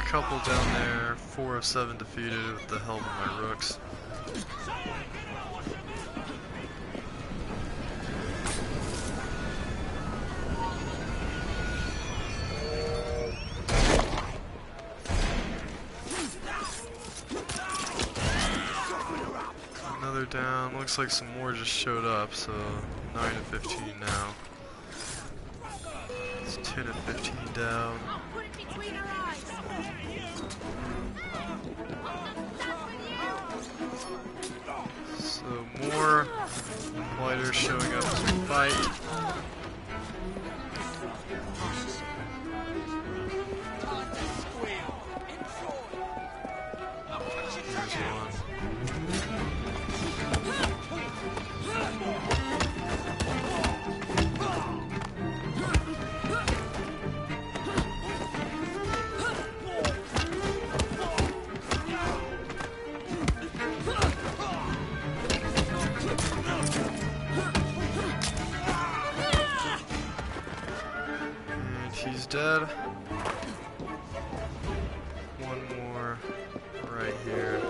Speaker 1: Couple down there, 4 of 7 defeated with the help of my rooks. Another down, looks like some more just showed up, so 9 of 15 now. It's 10 of 15 down. So more lighters showing up as we fight. he's dead. One more right here.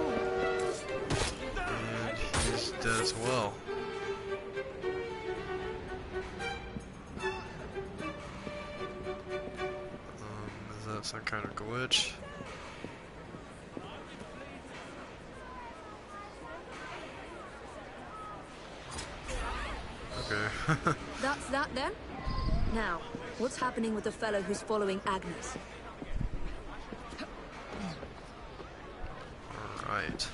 Speaker 1: And he's dead as well. Is that some kind of glitch? Okay.
Speaker 18: That's that then? Now, what's happening with the fellow who's following Agnes?
Speaker 1: Alright.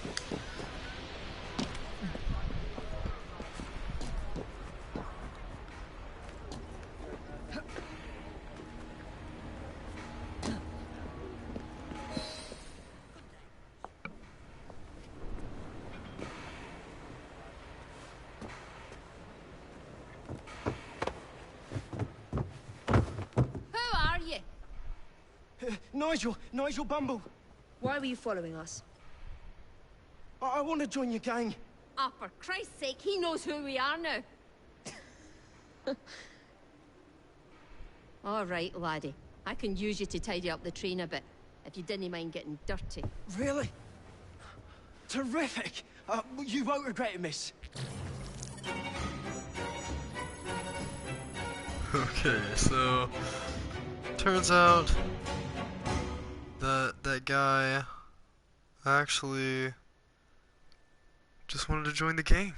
Speaker 3: Nigel Bumble.
Speaker 18: Why were you following us?
Speaker 3: I want to join your gang.
Speaker 19: Ah, for Christ's sake, he knows who we are now. All right, laddie. I can use you to tidy up the train a bit, if you didn't mind getting dirty.
Speaker 3: Really? Terrific. You won't regret it, miss.
Speaker 1: Okay, so turns out that guy actually just wanted to join the gang.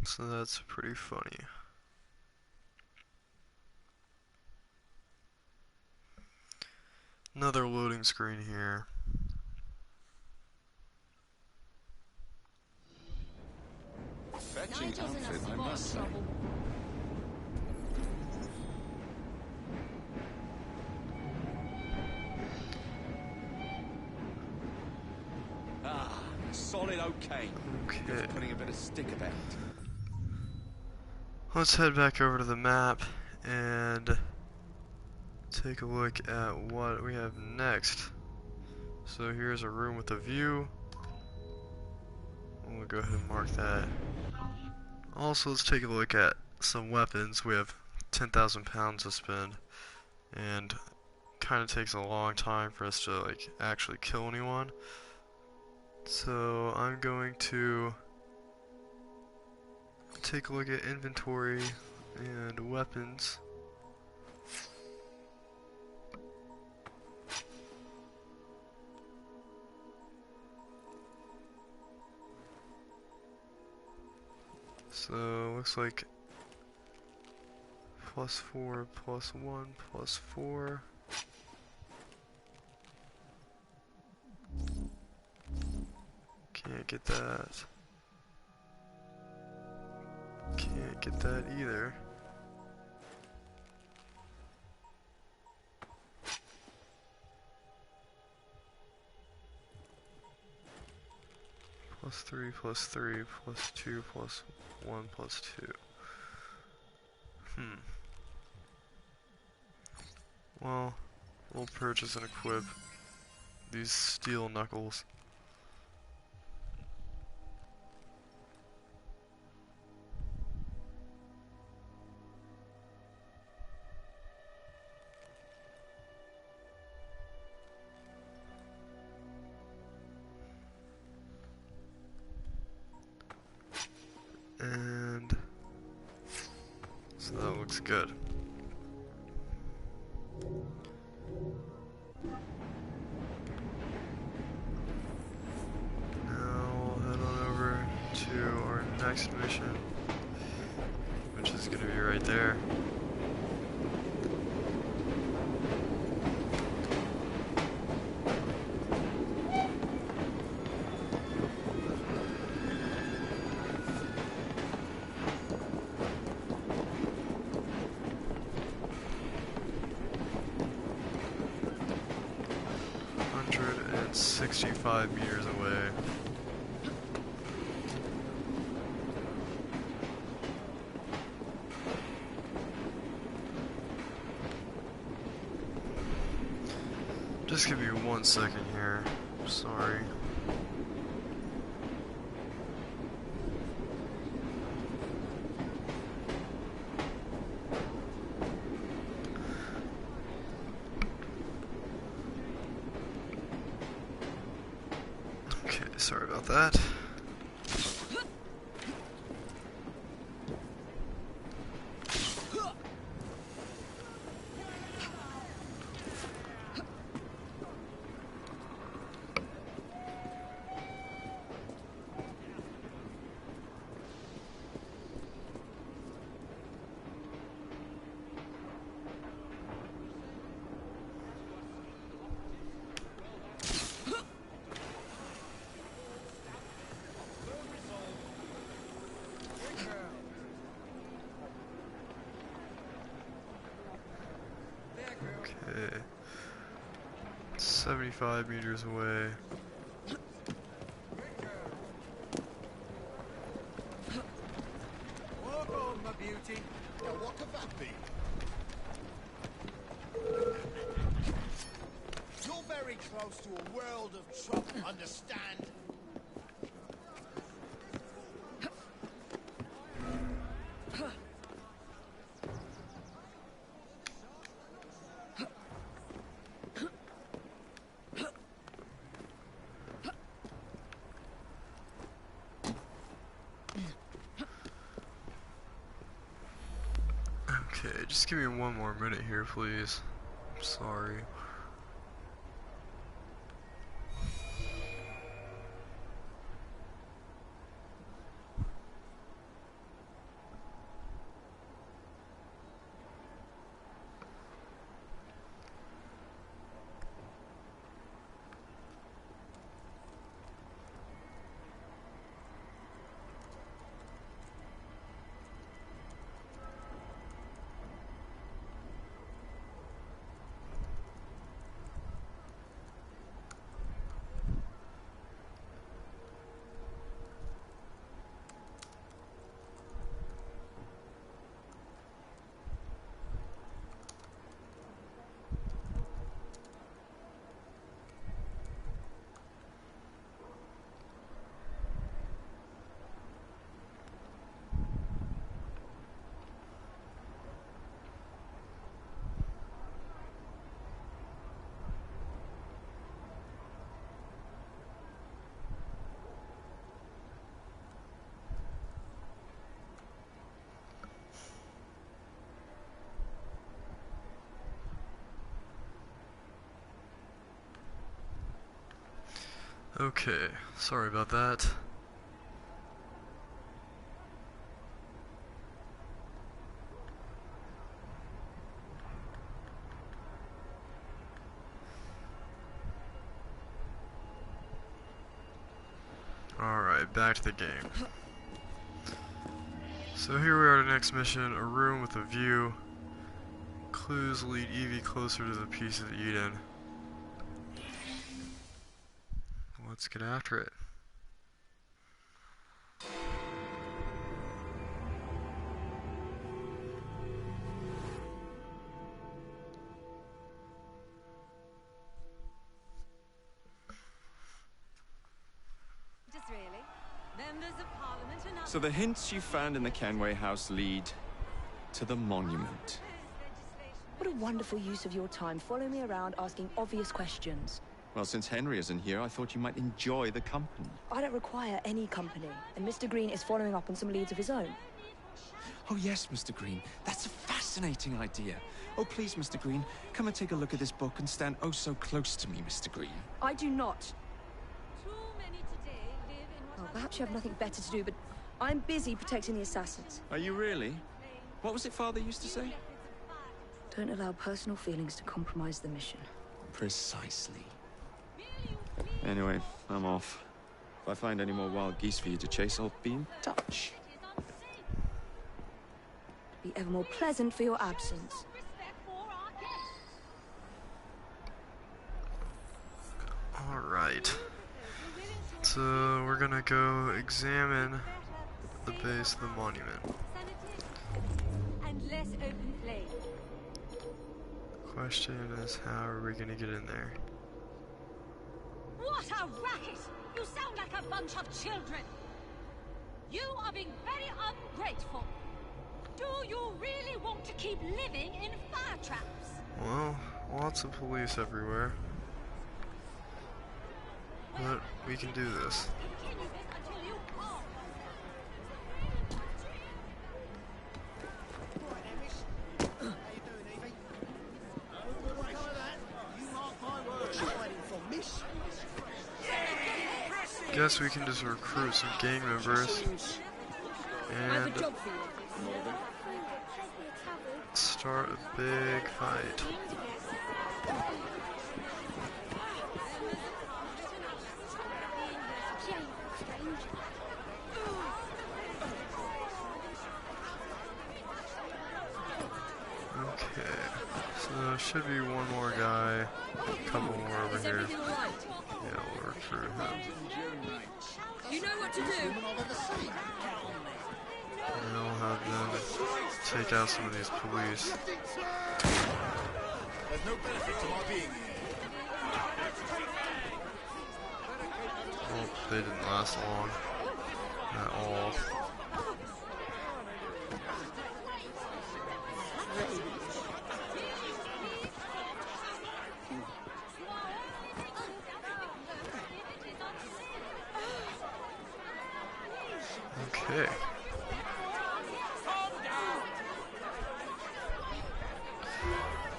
Speaker 1: So that's pretty funny. Another loading screen here.
Speaker 2: Fetching outfit, I must say. Ah, solid okay.
Speaker 1: Okay.
Speaker 2: Putting a bit of stick about.
Speaker 1: Let's head back over to the map and take a look at what we have next. So here's a room with a view. We'll go ahead and mark that. Also, let's take a look at some weapons. We have 10,000 pounds to spend, and kind of takes a long time for us to like actually kill anyone. So I'm going to take a look at inventory and weapons. So looks like +4, +1, +4. Can't get that. Can't get that either. +3, +3, +2, +1, +2. Well, we'll purchase and equip these steel knuckles. And so that looks good. Now we'll head on over to our next mission, which is going to be right there. and 65 meters away. Just give me 1 second here. Sorry. Sorry about that. Okay. 75 meters away.
Speaker 7: Walk on, my beauty. Now, what could that be? You're very close to a world of trouble, understand?
Speaker 1: Okay, just give me one more minute here, please. I'm sorry. Okay, sorry about that. Alright, back to the game. So here we are at the next mission, a room with a view. Clues lead Evie closer to the piece of Eden. Let's get after it.
Speaker 2: So the hints you found in the Kenway house lead to the monument.
Speaker 21: What a wonderful use of your time, following me around asking obvious questions.
Speaker 2: Well, since Henry isn't here, I thought you might enjoy the company.
Speaker 21: I don't require any company, and Mr. Green is following up on some leads of his own.
Speaker 2: Oh yes, Mr. Green. That's a fascinating idea. Oh please, Mr. Green, come and take a look at this book and stand oh so close to me, Mr. Green.
Speaker 21: I do not. Well, perhaps you have nothing better to do, but I'm busy protecting the assassins.
Speaker 2: Are you really? What was it Father used to say?
Speaker 21: Don't allow personal feelings to compromise the mission.
Speaker 2: Precisely. Anyway, I'm off. If I find any more wild geese for you to chase, I'll be in touch.
Speaker 21: Be ever more pleasant for your absence.
Speaker 1: Alright. So we're gonna go examine the base of the monument.
Speaker 20: And less open flame.
Speaker 1: Question is, how are we gonna get in there?
Speaker 20: What a racket! You sound like a bunch of children. You are being very ungrateful. Do you really want to keep living in fire traps?
Speaker 1: Well, lots of police everywhere. But we can do this. Guess we can just recruit some gang members and start a big fight. Okay, so there should be one more guy, a couple more over here. Yeah, we'll recruit him.
Speaker 18: You know what to do.
Speaker 1: And I'll have them take out some of these police.
Speaker 7: There's no benefit to my being here.
Speaker 1: Well, they didn't last long at all. Okay.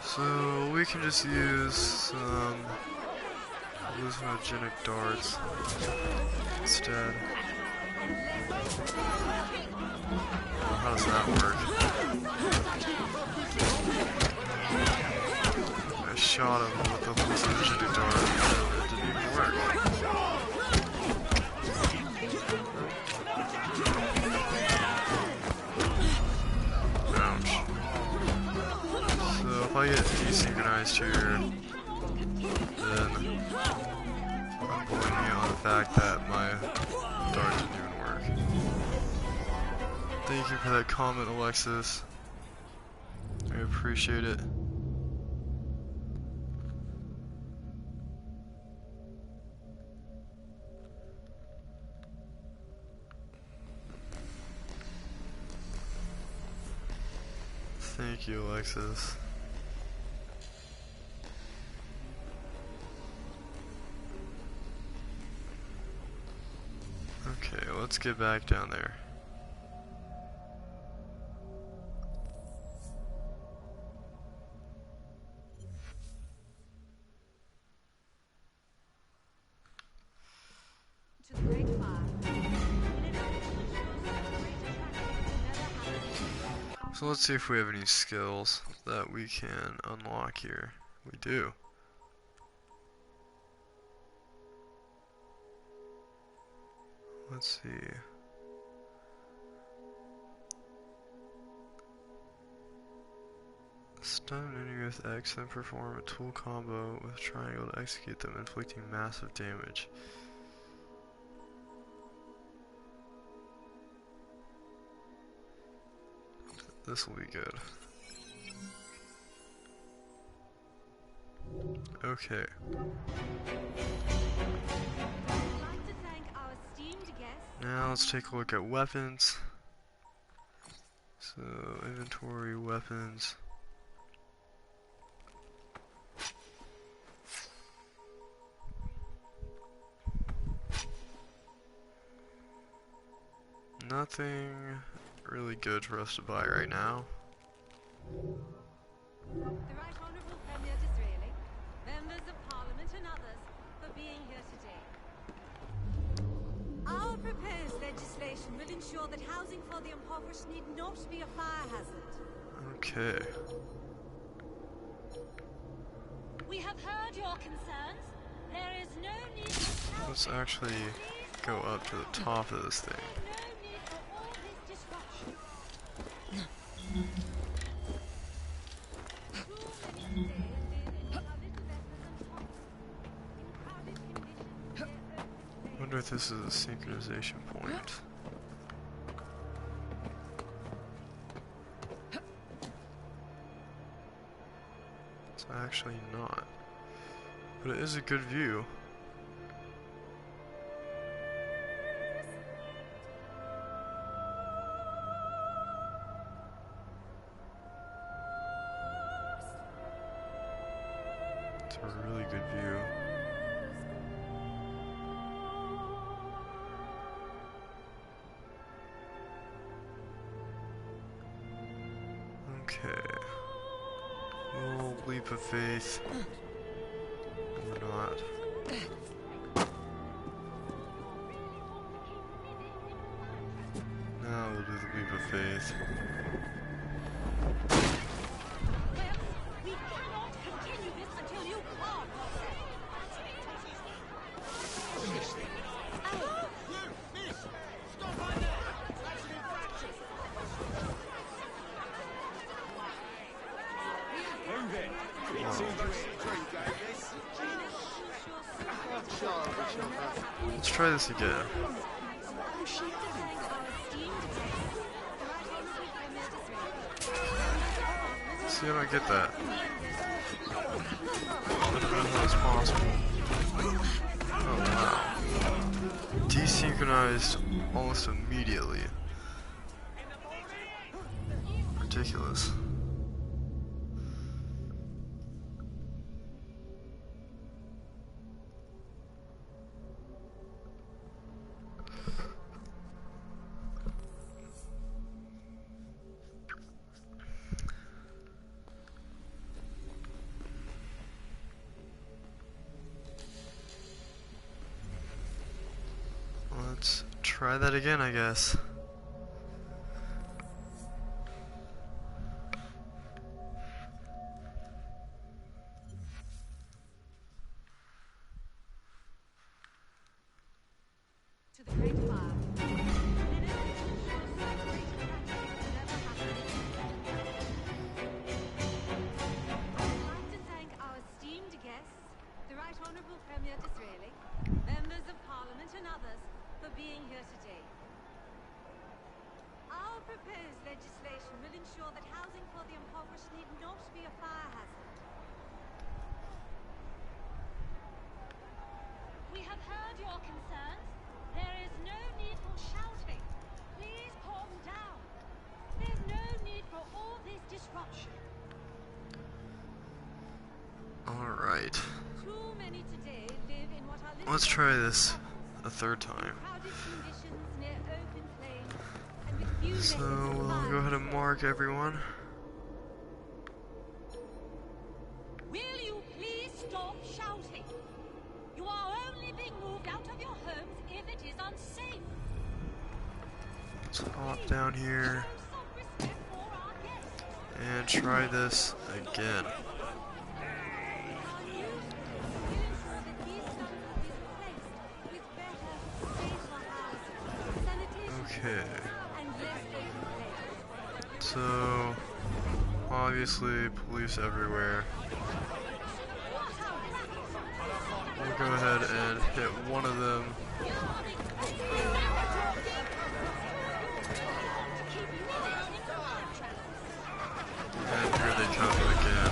Speaker 1: So we can just use some hallucinogenic darts instead. How does that work? I shot him with the hallucinogenic dart and it didn't even work. If I get desynchronized here, then I'm blaming it on the fact that my dart didn't even work. Thank you for that comment, Alexis. I appreciate it. Thank you, Alexis. Okay, let's get back down there. So let's see if we have any skills that we can unlock here. We do. Let's see. Stun an enemy with X, then perform a tool combo with triangle to execute them, inflicting massive damage. This will be good. Okay. Now let's take a look at weapons. So, inventory, weapons. Nothing really good for us to buy right now.
Speaker 20: The Right Honourable Premier Disraeli, members of Parliament and others, for being here today. Our proposed legislation will ensure that housing for the impoverished need not be a fire hazard.
Speaker 1: Okay.
Speaker 20: We have heard your concerns. There is no need for
Speaker 1: Let's actually go up to the top of this thing. I wonder if this is a synchronization point. It's actually not. But it is a good view. It's a really good view. Okay. Little leap of faith. Or not. Now we'll do the leap of faith.
Speaker 20: We cannot continue this until you calm yourself.
Speaker 3: Miss! Stop right there! That's an infraction!
Speaker 4: Move it! It's
Speaker 1: Let's try this again. See, I don't get that. I don't know how it's possible. Oh wow. Desynchronized almost immediately. Ridiculous. Let's try that again, I guess.
Speaker 20: To the great fire. The Right Honourable Premier Disraeli, members of Parliament and others, for being here today. Our proposed legislation will ensure that housing for the impoverished need not be a fire hazard.
Speaker 5: We have heard your concerns. There is no need for shouting. Please calm down. There's no need for all this disruption.
Speaker 1: Alright.
Speaker 20: Too many today live in what are
Speaker 1: Let's try this a third time. So we'll go ahead and mark everyone.
Speaker 5: Will you please stop shouting? You are only being moved out of your homes if it is unsafe.
Speaker 1: Let's hop down here and try this again. Okay. So, obviously, police everywhere. We'll go ahead and hit one of them. And here they come again.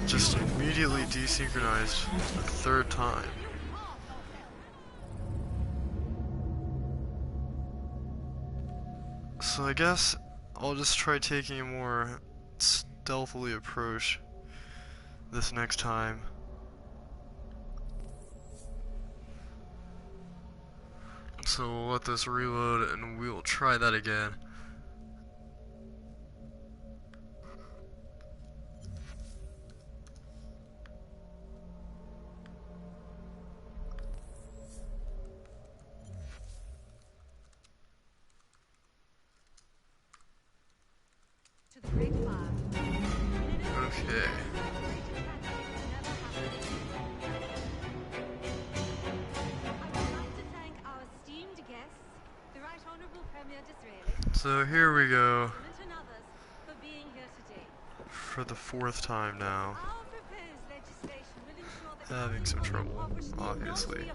Speaker 1: Just immediately desynchronized a third time. So I guess I'll just try taking a more stealthily approach this next time. So we'll let this reload and we'll try that again. Okay. So here we go. For the fourth time now. Having some trouble, obviously.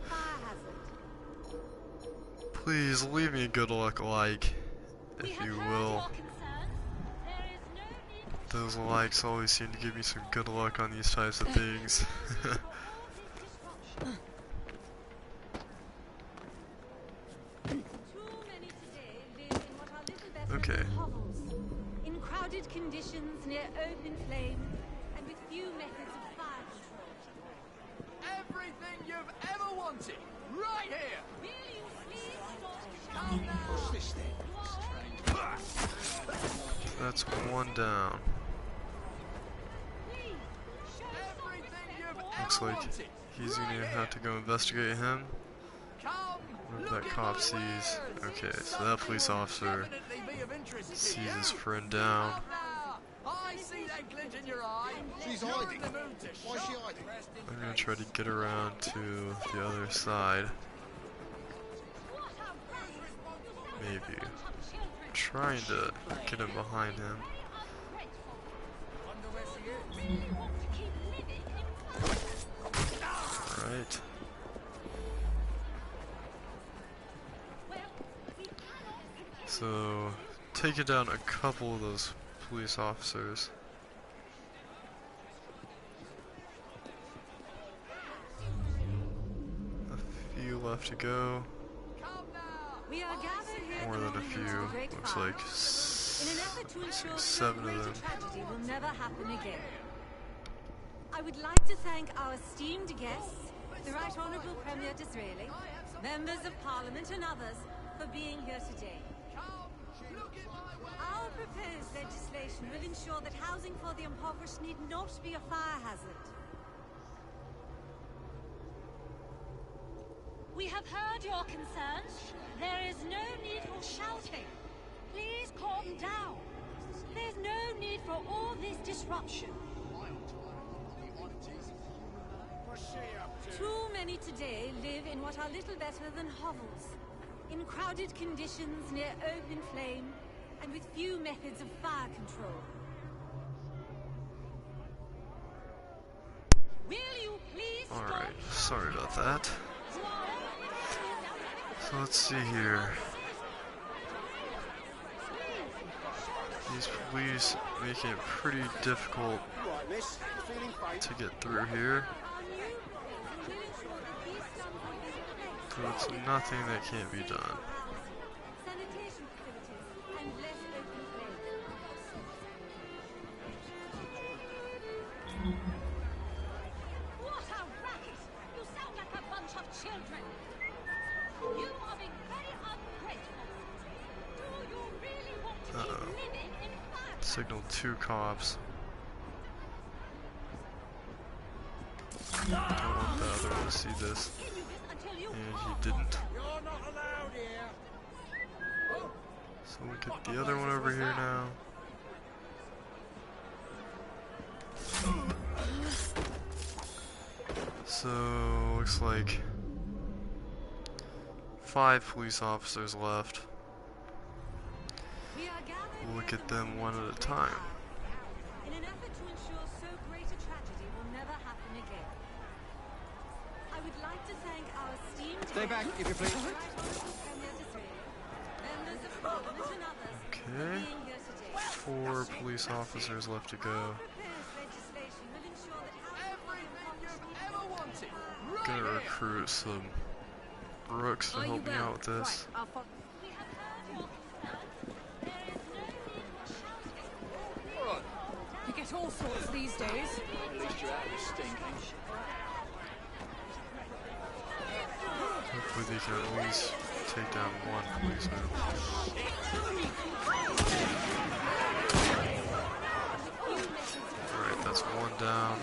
Speaker 1: Please leave me a good luck like, if you will. Those likes always seem to give me some good luck on these types of things. Okay.
Speaker 20: In crowded conditions near open flame and with few methods of fire control.
Speaker 4: Everything you've ever wanted, right here!
Speaker 5: Will you please stop
Speaker 4: Calm
Speaker 5: shouting?
Speaker 4: down. What's this then?
Speaker 1: That's one down. Looks like he's gonna have to go investigate him. Whatever that cop sees. Okay, so that police officer sees his friend down.
Speaker 7: I see that glint in your eye. She's hiding. Why is she hiding?
Speaker 1: I'm gonna try to get around to the other side. Maybe. I'm trying to get him behind him. Alright. So, taking down a couple of those police officers. A few left to go.
Speaker 20: We are gathered here
Speaker 1: More than a few. Looks like
Speaker 20: in an effort to ensure
Speaker 1: 7 of them.
Speaker 20: tragedy will never happen again. I would like to thank our esteemed guests, the Right Honourable Premier Disraeli, members of Parliament and others, for being here today. Our proposed legislation will ensure that housing for the impoverished need not be a fire hazard.
Speaker 5: We have heard your concerns. There is no need for shouting. Please calm down. There's no need for all this disruption.
Speaker 20: Too many today live in what are little better than hovels, in crowded conditions near open flame, and with few methods of fire control. Will you please stop?
Speaker 1: Alright, sorry about that. So let's see here. These police make it pretty difficult to get through here. So it's nothing that can't be done.
Speaker 20: Sanitation facilities and less open flame.
Speaker 5: What a racket! You sound like a bunch of children. You are being very ungrateful. Do you really want to keep living in fire?
Speaker 1: Signaled 2 cops. Don't want the other one to see this. And he didn't. So we'll get the other one over here now. So, looks like 5 police officers left. We'll look at them one at a time.
Speaker 20: In an effort to ensure so great a tragedy will never happen again. I would like to thank our esteemed
Speaker 2: Stay back, if you please.
Speaker 20: Right Honourable Premier Disraeli, members of Parliament and others, for
Speaker 1: Okay.
Speaker 20: being here today.
Speaker 1: 4 police officers left to go.
Speaker 20: Proposed legislation will ensure that housing
Speaker 1: Gonna recruit some Brooks to help me out with this.
Speaker 21: You get all sorts these days.
Speaker 9: At least you're out of stinking.
Speaker 1: Hopefully they can at least take down 1 policeman. Alright, that's 1 down.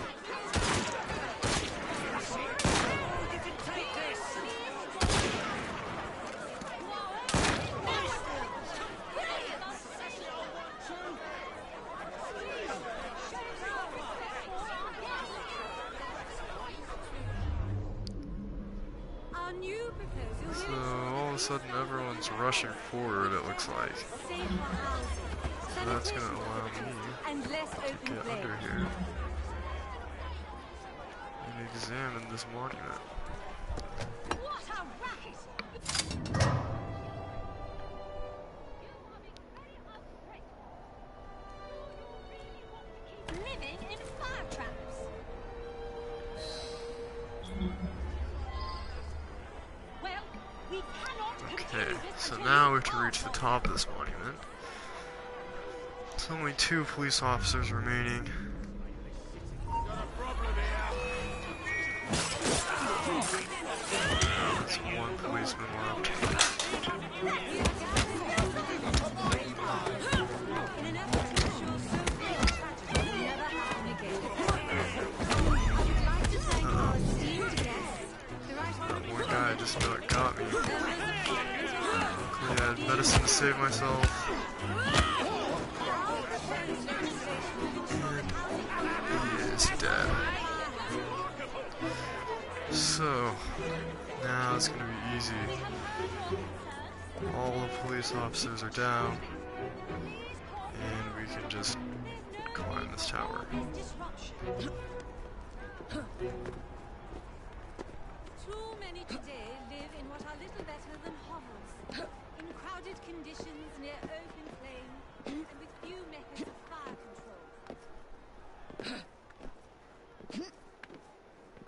Speaker 20: Our new proposal
Speaker 1: So all of a sudden everyone's rushing forward, it looks like. So that's gonna allow me
Speaker 20: and less
Speaker 1: to
Speaker 20: open
Speaker 1: get
Speaker 20: flame.
Speaker 1: under here and examine this monument.
Speaker 5: What a racket! Living in fire traps. Well, we cannot
Speaker 1: Okay, so now we have to reach the top of this monument. There's only 2 police officers remaining. That's 1 policeman left. medicine to save myself. And he is dead. So, now it's gonna be easy. All the police officers are down, and we can just climb this tower.
Speaker 20: Too many today live in what are little better than hovels, in crowded conditions near open flames, and with few methods of fire control.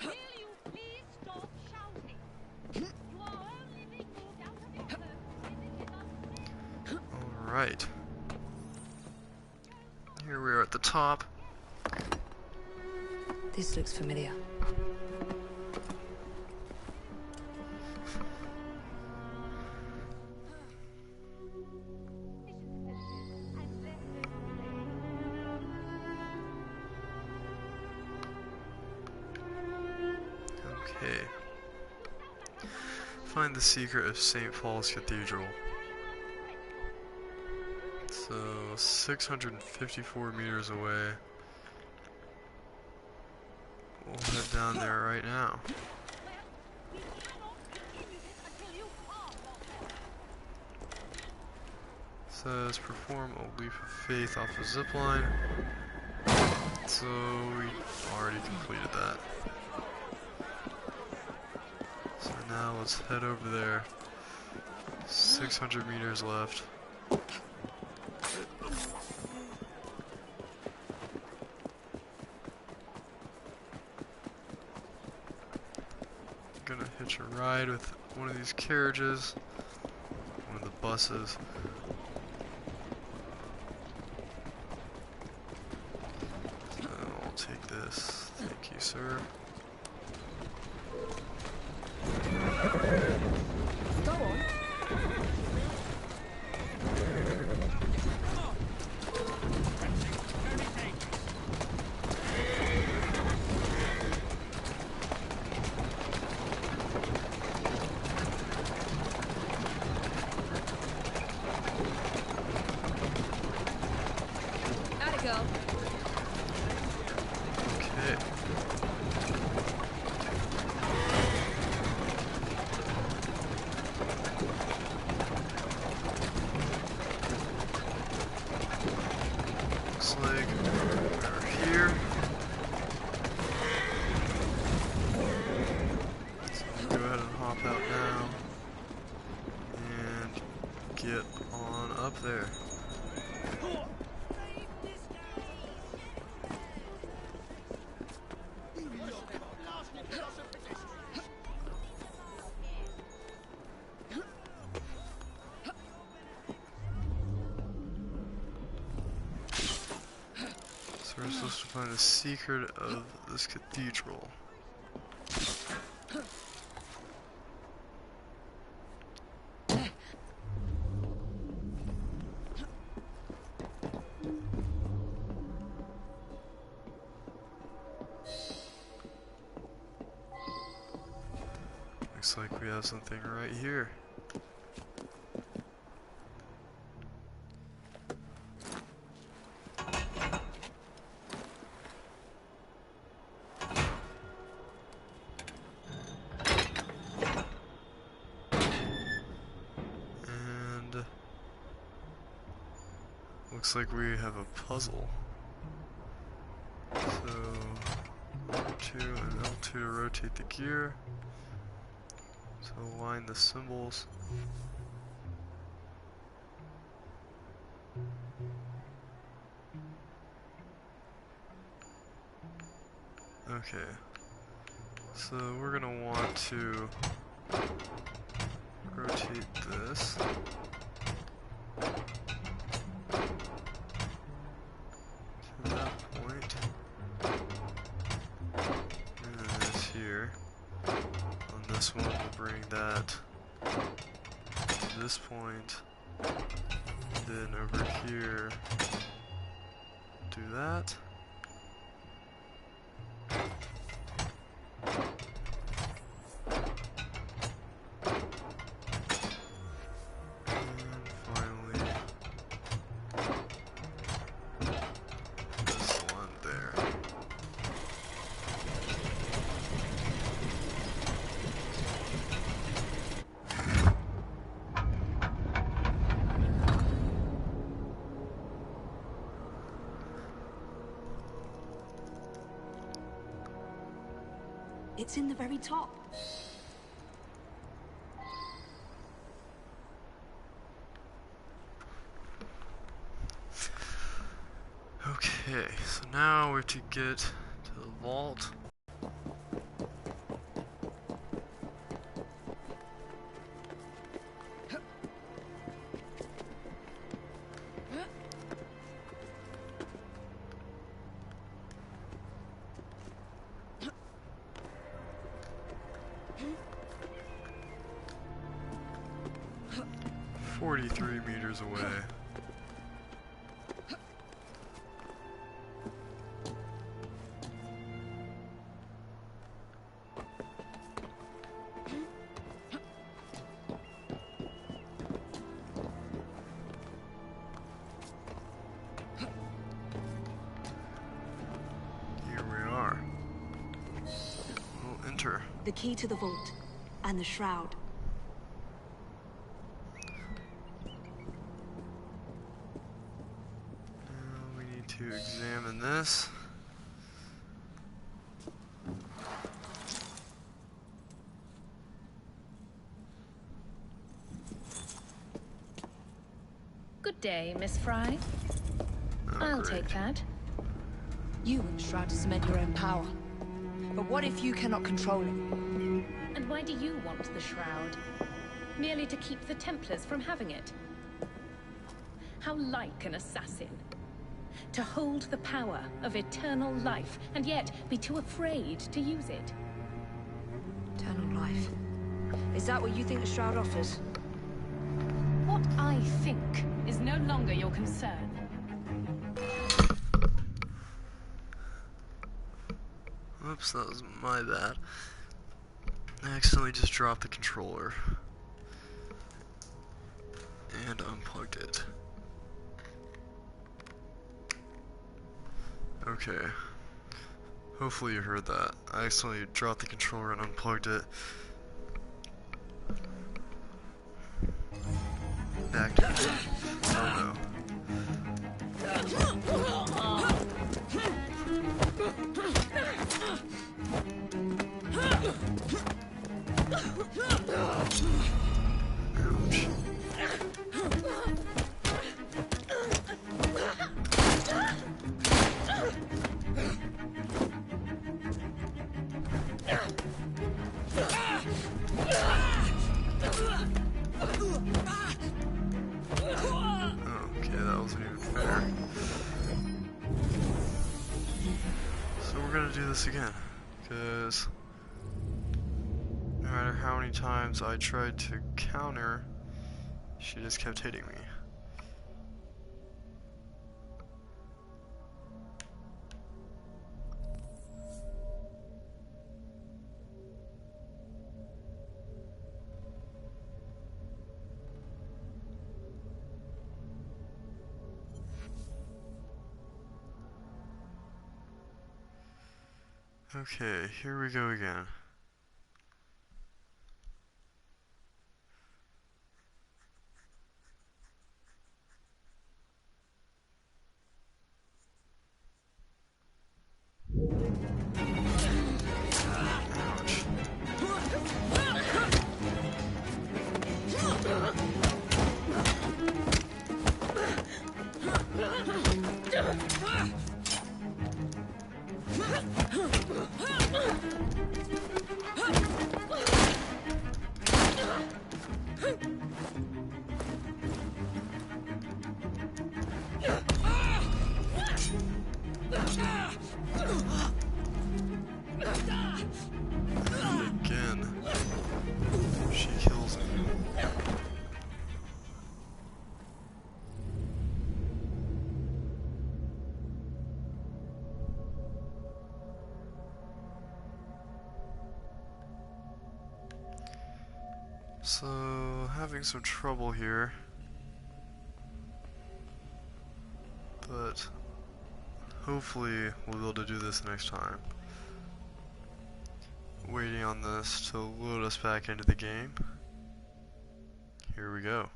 Speaker 20: Will you please stop shouting? You are only being moved out of your purpose.
Speaker 1: Alright. Here we are at the top.
Speaker 18: This looks familiar.
Speaker 1: Okay. Find the secret of St. Paul's Cathedral. So, 654 meters away. We'll head down there right now. Says perform a leap of faith off a zipline. So we already completed that. So now let's head over there. 600 meters left. Gonna hitch a ride with one of these carriages, one of the buses. So I'll take this. Thank you, sir.
Speaker 21: Go on.
Speaker 18: How'd it go?
Speaker 1: Okay. Looks like we're here. So we'll go ahead and hop out now and get on up there. So we're supposed to find the secret of this cathedral. Looks like we have something right here. And looks like we have a puzzle. So R2 and L2 to rotate the gear. So align the symbols. Okay. So we're gonna want to rotate this. To that point. And then this here. On this one, we'll bring that to this point. Then over here, do that. And
Speaker 21: It's in the very top.
Speaker 1: Okay, so now we have to get to the vault. 43 meters away. Here we are. We'll enter.
Speaker 21: The key to the vault and the shroud.
Speaker 1: We need to examine this.
Speaker 13: Good day, Miss Fry. I'll take that.
Speaker 21: You want the shroud to cement your own power. But what if you cannot control it?
Speaker 13: And why do you want the shroud? Merely to keep the Templars from having it? How like an assassin. To hold the power of eternal life, and yet be too afraid to use it.
Speaker 21: Eternal life. Is that what you think the shroud offers?
Speaker 13: What I think is no longer your concern.
Speaker 1: Oops, that was my bad. I accidentally just dropped the controller. And unplugged it. Okay. Hopefully you heard that. I accidentally dropped the controller and unplugged it. Back to it. Oh okay, that wasn't even fair. So we're gonna do this again, because no matter how many times I tried to counter, she just kept hitting me. Okay, here we go again. Again, she kills me. So, having some trouble here, but hopefully we'll be able to do this next time. Waiting on this to load us back into the game. Here we go.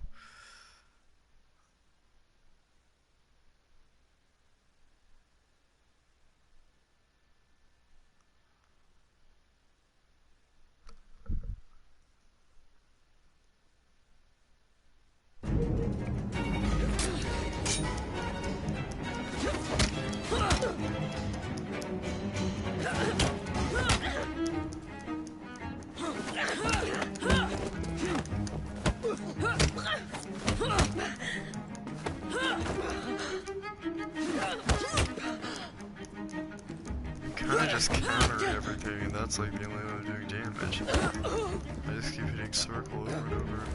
Speaker 1: just counter everything, and that's like the only way I'm doing damage. I just keep hitting circle over and over.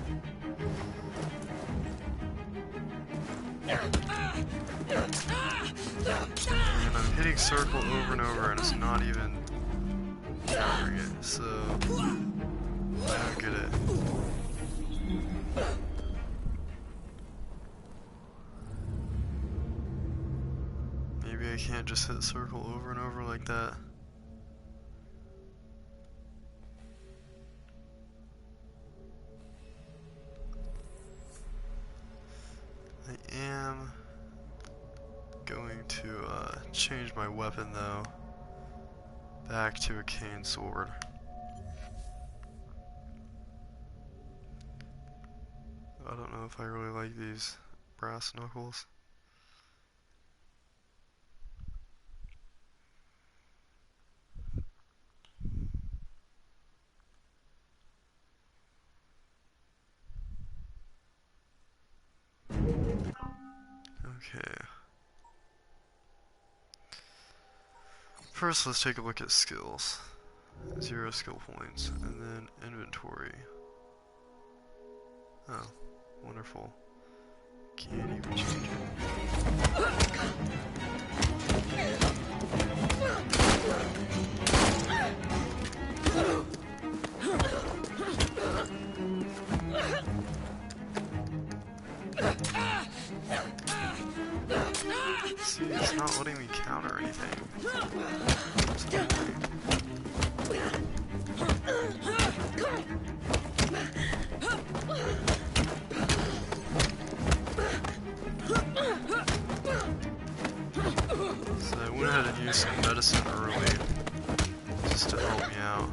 Speaker 1: And I'm hitting circle over and over, and it's not even countering it, so I don't get it. Maybe I can't just hit circle over and over like that. I am going to change my weapon though back to a cane sword. I don't know if I really like these brass knuckles. Okay. First, let's take a look at skills. 0 skill points, and then inventory. Oh, wonderful. Can't even change it. See, it's not letting me counter anything. That's annoying. So I went ahead and used some medicine early, just to help me out.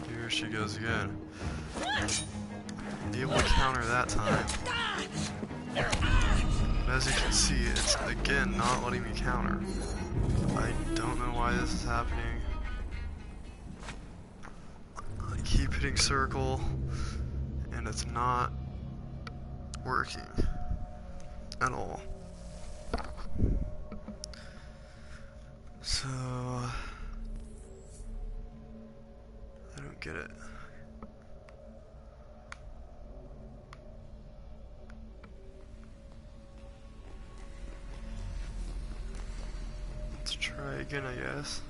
Speaker 1: Here she goes again. Able to counter that time. But as you can see, it's again not letting me counter. I don't know why this is happening. I keep hitting circle, and it's not working at all. So I don't get it. Let's try again, I guess.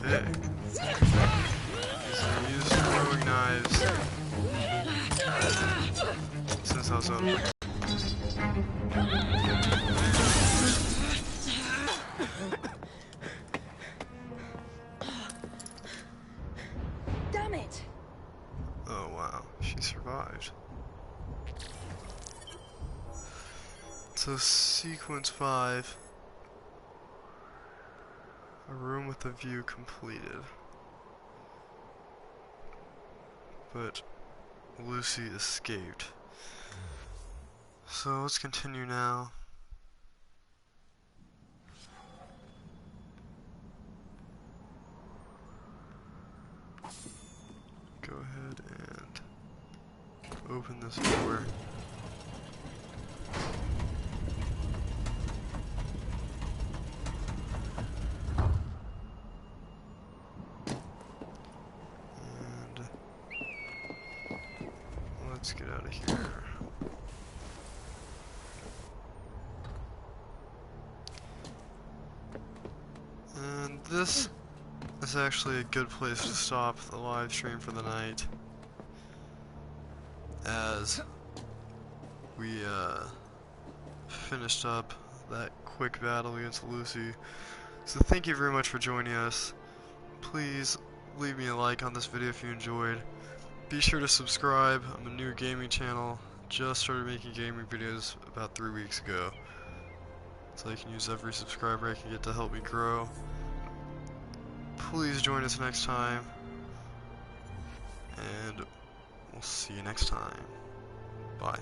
Speaker 1: Okay. So I used throwing knives since I was out of
Speaker 21: Damn it!
Speaker 1: Oh wow, she survived. So sequence 5. A room with a view completed. But Lucy escaped. So let's continue now. Go ahead and open this door. let's get out of here. And this is actually a good place to stop the live stream for the night, as we finished up that quick battle against Lucy. So thank you very much for joining us. Please leave me a like on this video if you enjoyed. Be sure to subscribe. I'm a new gaming channel. Just started making gaming videos about 3 weeks ago. So I can use every subscriber I can get to help me grow. Please join us next time. And we'll see you next time. Bye.